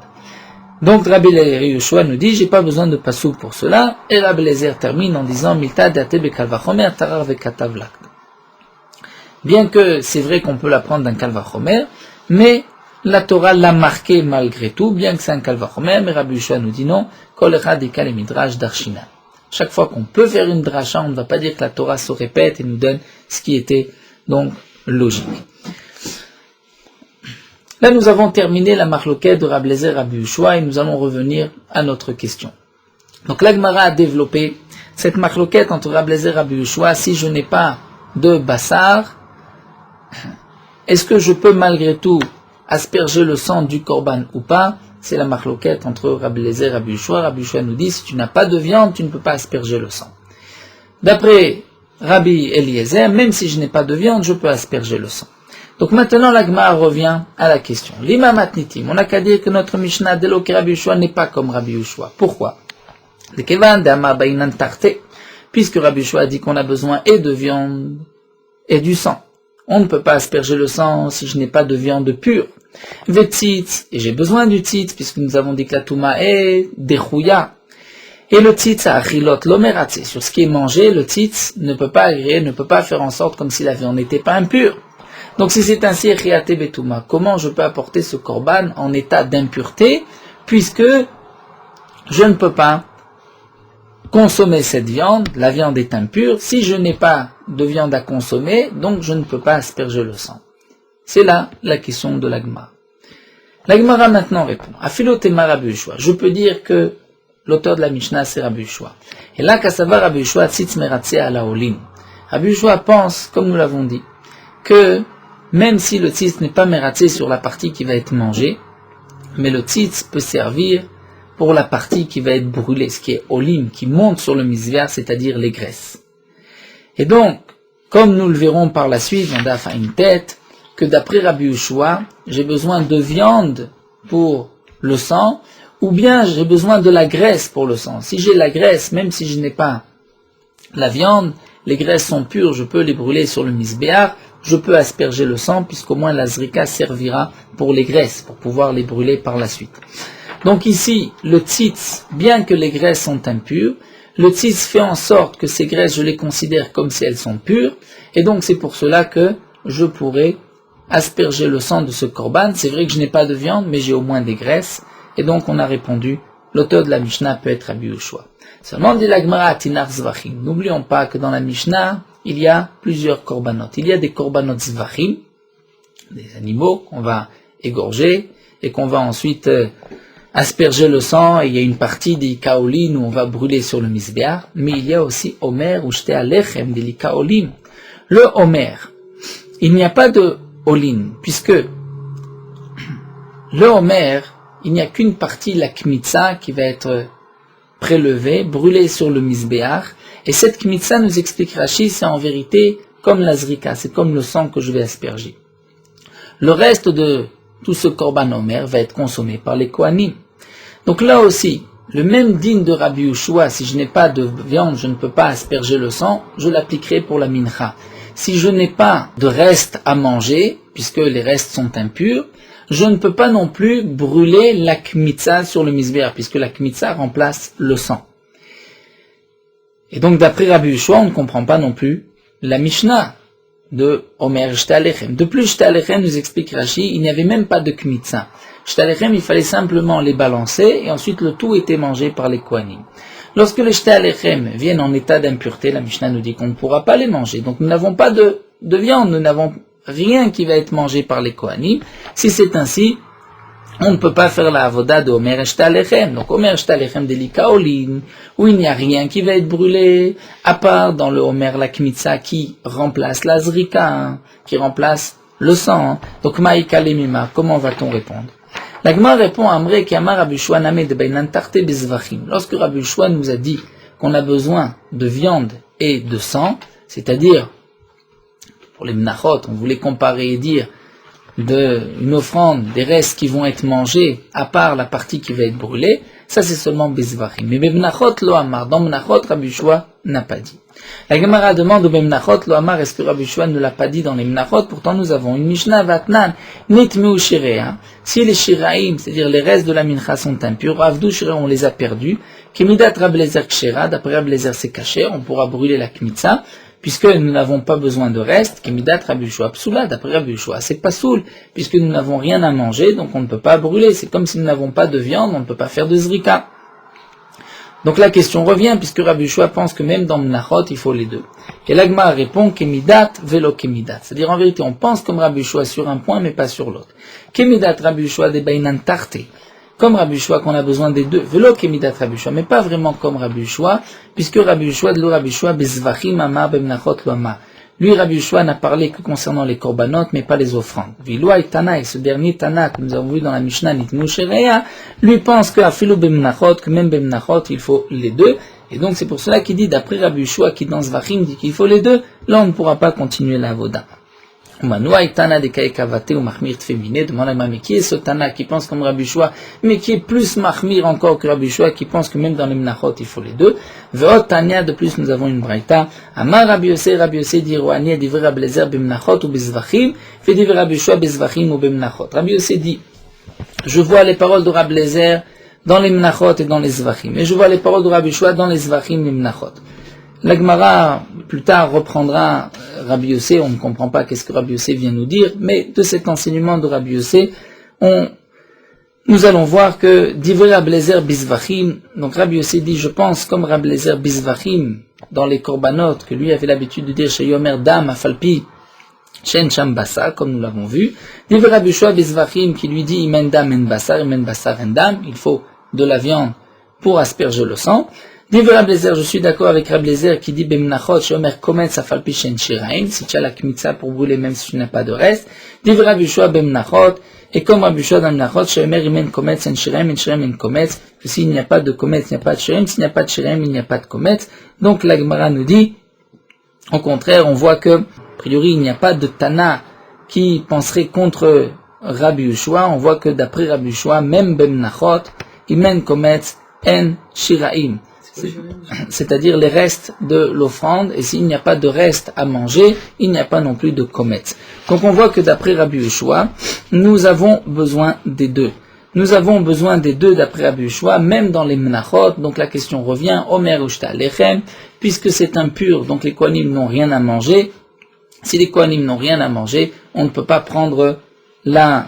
Donc Rabbi Yehoshua nous dit, j'ai pas besoin de pasouk pour cela, et Rabbi Eliezer termine en disant, Milta date bekalvachomer tarar vekatavlak. Bien que c'est vrai qu'on peut l'apprendre d'un kalvachomer, mais la Torah l'a marqué malgré tout, bien que c'est un kalvachomer, mais Rabbi Yehoshua nous dit non, kol echad ika le midrash darshina. Chaque fois qu'on peut faire une dracha, on ne va pas dire que la Torah se répète et nous donne ce qui était donc logique. Là, nous avons terminé la marloquette de Rabbi Eliezer et Rabbi Yehoshua et nous allons revenir à notre question. Donc, la Gemara a développé cette marloquette entre Rabbi Eliezer et Rabbi Yehoshua. Si je n'ai pas de bassar, est-ce que je peux malgré tout asperger le sang du korban ou pas? C'est la marloquette entre Rabbi Eliezer et Rabbi Yehoshua. Rabbi Yehoshua nous dit, si tu n'as pas de viande, tu ne peux pas asperger le sang. D'après Rabbi Eliezer, même si je n'ai pas de viande, je peux asperger le sang. Donc maintenant, la Gemara revient à la question. L'imam atnitim, on n'a qu'à dire que notre Mishnah de l'Oké Rabbi Yehoshua n'est pas comme Rabbi Yehoshua. Pourquoi? Puisque Rabbi Yehoshua a dit qu'on a besoin et de viande et du sang. On ne peut pas asperger le sang si je n'ai pas de viande pure. Vetzitz, et j'ai besoin du tzitz, puisque nous avons dit que la touma est déchouya. Et le tzitz a achilot l'omeratze. Sur ce qui est mangé, le tzitz ne peut pas agréer, ne peut pas faire en sorte comme si la viande n'était pas impure. Donc si c'est ainsi, riate betouma, comment je peux apporter ce korban en état d'impureté, puisque je ne peux pas consommer cette viande, la viande est impure, si je n'ai pas de viande à consommer, donc je ne peux pas asperger le sang. C'est là la question de la Gemara. La Gemara maintenant répond, Afilotema Rabbi Yehoshua, je peux dire que l'auteur de la Mishnah c'est Rabbi Yehoshua. Et là, Kassava Rabbi Yehoshua tzitz meratze ala olim. Rabbi Yehoshua pense, comme nous l'avons dit, que même si le tzitz n'est pas meratze sur la partie qui va être mangée, mais le tzitz peut servir pour la partie qui va être brûlée, ce qui est olim, qui monte sur le misviar, c'est-à-dire les graisses. Et donc, comme nous le verrons par la suite, on a fait une tête, que d'après Rabbi Yehoshua, j'ai besoin de viande pour le sang, ou bien j'ai besoin de la graisse pour le sang. Si j'ai la graisse, même si je n'ai pas la viande, les graisses sont pures, je peux les brûler sur le misbéar, je peux asperger le sang, puisqu'au moins la zrika servira pour les graisses, pour pouvoir les brûler par la suite. Donc ici, le tzitz, bien que les graisses sont impures, le tzitz fait en sorte que ces graisses, je les considère comme si elles sont pures, et donc c'est pour cela que je pourrais asperger le sang de ce korban. C'est vrai que je n'ai pas de viande, mais j'ai au moins des graisses, et donc on a répondu, l'auteur de la Mishnah peut être Rabbi Yehoshua. Seulement dit la Gemara atinar zvachim. N'oublions pas que dans la Mishnah, il y a plusieurs korbanot. Il y a des korbanot zvachim, des animaux qu'on va égorger, et qu'on va ensuite asperger le sang, et il y a une partie des kaolin où on va brûler sur le misbéar, mais il y a aussi Omer ou Shte Alechem des kaolim. Le Omer, il n'y a pas de olin, puisque le Omer, il n'y a qu'une partie, la kmitza, qui va être prélevée, brûlée sur le misbéar, et cette kmitza, nous explique Rashi, c'est en vérité comme la zrika, c'est comme le sang que je vais asperger. Le reste de tout ce korban Omer va être consommé par les Kohanim. Donc là aussi, le même din de Rabbi Yehoshua, si je n'ai pas de viande, je ne peux pas asperger le sang, je l'appliquerai pour la mincha. Si je n'ai pas de reste à manger, puisque les restes sont impurs, je ne peux pas non plus brûler la kmitza sur le misbéar, puisque la kmitza remplace le sang. Et donc d'après Rabbi Yehoshua, on ne comprend pas non plus la Mishnah de Omer Shte Alechem. De plus, Shte Alechem nous explique Rashi, il n'y avait même pas de kmitza. Shte Alechem, il fallait simplement les balancer, et ensuite le tout était mangé par les Kohanim. Lorsque les Shte Alechem viennent en état d'impureté, la Mishnah nous dit qu'on ne pourra pas les manger. Donc nous n'avons pas de viande, nous n'avons rien qui va être mangé par les Kohanim. Si c'est ainsi, on ne peut pas faire la avoda de Omer Shte Alechem. Donc Omer Shte Alechem de l'ikaolin, où il n'y a rien qui va être brûlé, à part dans le Omer la kmitza qui remplace la zrika, qui remplace le sang. Donc Maïka lemima, comment va-t-on répondre? La Gemara répond à Amré qui amar Rabbi Yehoshua name de beinan tarte bezvachim. Lorsque Rabbi Yehoshua nous a dit qu'on a besoin de viande et de sang, c'est-à-dire, pour les menachot, on voulait comparer et dire une offrande, des restes qui vont être mangés, à part la partie qui va être brûlée, ça c'est seulement bezvachim. Mais menachot lo amar, dans menachot, Rabbi Yehoshua n'a pas dit. La Gemara demande au Bemnachot, lo Amar, est-ce que Rabbi Yoshua ne l'a pas dit dans les Menachot? Pourtant nous avons une Mishnah, Vatnan, Nitmeu Shirea. Si les Shiraim, c'est-à-dire les restes de la Mincha sont impurs, Avdou Shirea, on les a perdus. Kemidat Rablezer Kshera, d'après Rablezer c'est caché, on pourra brûler la Kmitza, puisque nous n'avons pas besoin de reste. Kemidat Rabbi Yoshua Psula, d'après Rabbi Yoshua c'est pas soul, puisque nous n'avons rien à manger, donc on ne peut pas brûler. C'est comme si nous n'avons pas de viande, on ne peut pas faire de Zrika. Donc la question revient, puisque Rabbi Yoshua pense que même dans Menachot, il faut les deux. Et l'Agma répond, Kemidat velo Kemidat. C'est-à-dire, en vérité, on pense comme Rabbi Yoshua sur un point, mais pas sur l'autre. Kemidat Rabbi Yoshua de Bainan Tarte. Comme Rabbi Yoshua qu'on a besoin des deux. Velo Kemidat Rabbi Yoshua, mais pas vraiment comme Rabbi Yoshua, puisque Rabbi Yoshua, de l'eau Rabbi Yoshua, Bezvachim Amar Bemnachot Loama. Lui, Rabbi Yoshua n'a parlé que concernant les korbanot, mais pas les offrandes. Viloi et Tana, et ce dernier Tana que nous avons vu dans la Mishnah Nitmeu Sherea, lui pense que Afilo Bemnachot, que même Bemnachot, il faut les deux. Et donc c'est pour cela qu'il dit, d'après Rabbi Yoshua, qui dans Zvachim dit qu'il faut les deux, là on ne pourra pas continuer la Avoda. Manoua et Tana de Kaekavate ou Mahmir Tfemine, demande à mais qui est ce Tana qui pense comme Rabbi Yoshua, mais qui est plus Mahmir encore que Rabbi Yoshua, qui pense que même dans les Menachot il faut les deux. Veot Tanya, de plus nous avons une braïta. Amar Rabbi Yossé dit Roani, Divri Rabbi Lezer Bemnachot ou Bezvachim, fait Divri Rabbi Yoshua Bezvachim ou Bemnachot. Rabbi Yossé dit, je vois les paroles de Rabbi Lezer dans les Menachot et dans les Zvachim, et je vois les paroles de Rabbi Yoshua dans les Zvachim et les Menachot. La Gemara, plus tard, reprendra Rabbi Yossé, on ne comprend pas qu'est-ce que Rabbi Yossé vient nous dire, mais de cet enseignement de Rabbi Yossé, nous allons voir que Divrei Rabbi Lezer Bizvachim, donc Rabbi Yossé dit, je pense comme Rabbi Lezer Bizvachim, dans les korbanot, que lui avait l'habitude de dire chez Yomer Dam Afalpi, Shen Sham Bassa, comme nous l'avons vu. Divrei Rabbi Yoshua Bizvachim, qui lui dit, Imen Dam En Bassar, Imen Bassar En Dam, il faut de la viande pour asperger le sang. Divrei Rabbi Lezer, je suis d'accord avec Rabbi Lezer qui dit Bemnachot, Shomer Kometz Afalpi Shen Shiraim, si tu as la Kmitza pour brûler même si tu n'as pas de reste. Divrei Rabbi Yoshua Bemnachot, et comme Rabbi Yoshua dans Bemnachot, Shomer Imen Kometz En Shiraim, En Shiraim En Kometz, que s'il n'y a pas de Kometz, il n'y a pas de Shiraim, s'il n'y a pas de Shiraim, il n'y a pas de Kometz. Donc la Gemara nous dit, au contraire, on voit que, a priori, il n'y a pas de Tana qui penserait contre Rabbi Yoshua, on voit que d'après Rabbi Yoshua, même Bemnachot, Imen Kometz En Shiraim. C'est-à-dire les restes de l'offrande, et s'il n'y a pas de reste à manger, il n'y a pas non plus de comète. Donc on voit que d'après Rabbi Yoshua, nous avons besoin des deux. Nous avons besoin des deux d'après Rabbi Yoshua, même dans les Menachot. Donc la question revient, Omer Ushta Lechem, puisque c'est impur, donc les Kohanim n'ont rien à manger. Si les Kohanim n'ont rien à manger, on ne peut pas prendre la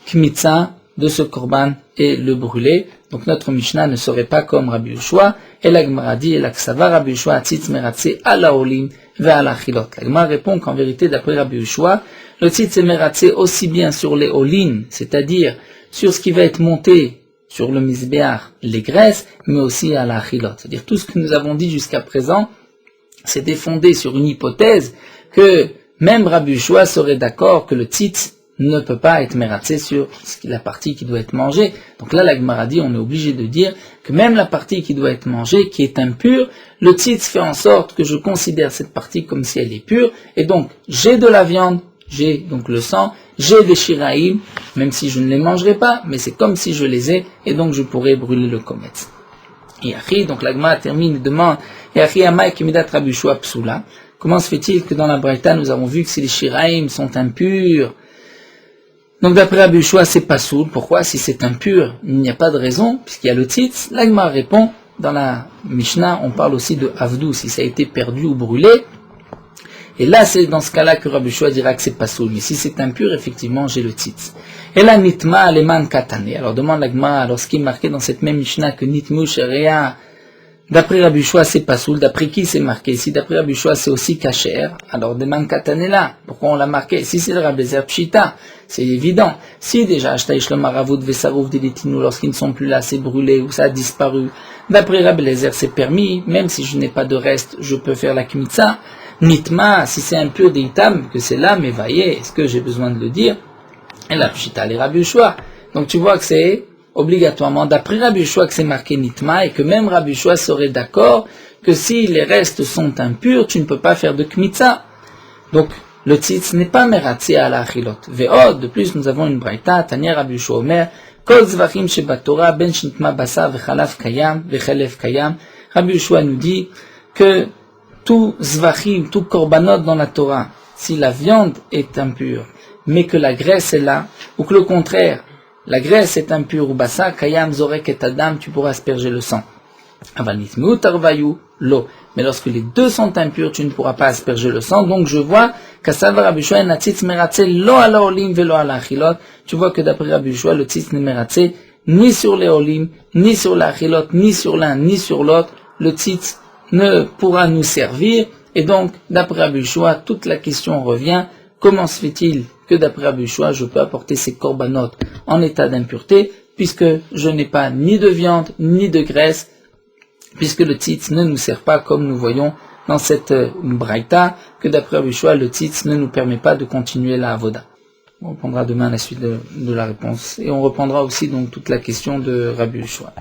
Kmitza de ce korban et le brûler. Donc notre Mishnah ne serait pas comme Rabbi Yoshua, et la Gemara dit, et la Ksava Rabbi Yoshua atzitz meratze ala olim ve ala chilot. La Gemara répond qu'en vérité, d'après Rabbi Yoshua, le tzitz meratze aussi bien sur les olim, c'est-à-dire sur ce qui va être monté sur le misbéach, les graisses, mais aussi à la chilot. C'est-à-dire tout ce que nous avons dit jusqu'à présent, c'était fondé sur une hypothèse que même Rabbi Yoshua serait d'accord que le tzitz ne peut pas être mératsé sur la partie qui doit être mangée. Donc là, la Gemara dit, on est obligé de dire que même la partie qui doit être mangée, qui est impure, le tzitz fait en sorte que je considère cette partie comme si elle est pure, et donc j'ai de la viande, j'ai donc le sang, j'ai des shiraïm, même si je ne les mangerai pas, mais c'est comme si je les ai, et donc je pourrais brûler le kometz. Et Achi, donc la Gemara termine et demande, et Achi Amai Kemidat Rabbi Yoshua Psula, comment se fait-il que dans la Braïta, nous avons vu que si les shiraïm sont impurs, donc d'après Rabbi Yoshua, c'est pas soul. Pourquoi? Si c'est impur, il n'y a pas de raison, puisqu'il y a le tzitz. La Gemara répond, dans la Mishnah, on parle aussi de avdou, si ça a été perdu ou brûlé. Et là, c'est dans ce cas-là que Rabbi Yoshua dira que c'est pas soul. Mais si c'est impur, effectivement, j'ai le tzitz. Et là, nitma aleman katane. Alors demande la Gemara, alors ce qui est marqué dans cette même Mishnah que nitmu sherea, d'après Rabbi Yoshua, c'est pas soul. D'après qui c'est marqué? Si d'après Rabbi Yoshua, c'est aussi kasher, alors deman katane là. Pourquoi on l'a marqué? Si c'est le Rabbi Lezer Pshita, c'est évident. Si déjà, Ashtaish le Maravut Vesarouf Delitinu, lorsqu'ils ne sont plus là, c'est brûlé ou ça a disparu. D'après Rabbi Lezer, c'est permis, même si je n'ai pas de reste, je peux faire la Kmitza. Nitma, si c'est impur d'Itam, que c'est là, mais voyez, est-ce que j'ai besoin de le dire? Et la Pshita, les Rabbi Yoshua. Donc tu vois que c'est obligatoirement, d'après Rabbi Yoshua, que c'est marqué Nitma, et que même Rabbi Yoshua serait d'accord que si les restes sont impurs, tu ne peux pas faire de Kmitza. Donc, le tzitz n'est pas mératsé à la achilot. Ve'od, de plus, nous avons une braïta, Tanya Rabbi Yoshua Omer, Kol zvachim shebatora ben shnitma basa vechalaf kayam, vechelef kayam. Rabbi Yoshua nous dit que tout zvachim, tout korbanot dans la Torah, si la viande est impure, mais que la graisse est là, ou que le contraire, la graisse est impure, ou basa, kayam zorek et adam, tu pourras asperger le sang. Mais lorsque les deux sont impurs, tu ne pourras pas asperger le sang. Donc je vois tu vois que d'après Rabbi Yoshua, le tzitz n'est meratze ni sur les olim, ni sur la achilot, ni sur l'un, ni sur l'autre. Le tzitz ne pourra nous servir. Et donc, d'après Rabbi Yoshua, toute la question revient. Comment se fait-il que d'après Rabbi Yoshua, je peux apporter ces korbanot en état d'impureté, puisque je n'ai pas ni de viande, ni de graisse, puisque le tzitz ne nous sert pas, comme nous voyons dans cette braïta, que d'après Rabbi Yoshua, le tzitz ne nous permet pas de continuer la avoda. On reprendra demain la suite de la réponse. Et on reprendra aussi donc toute la question de Rabbi Yoshua.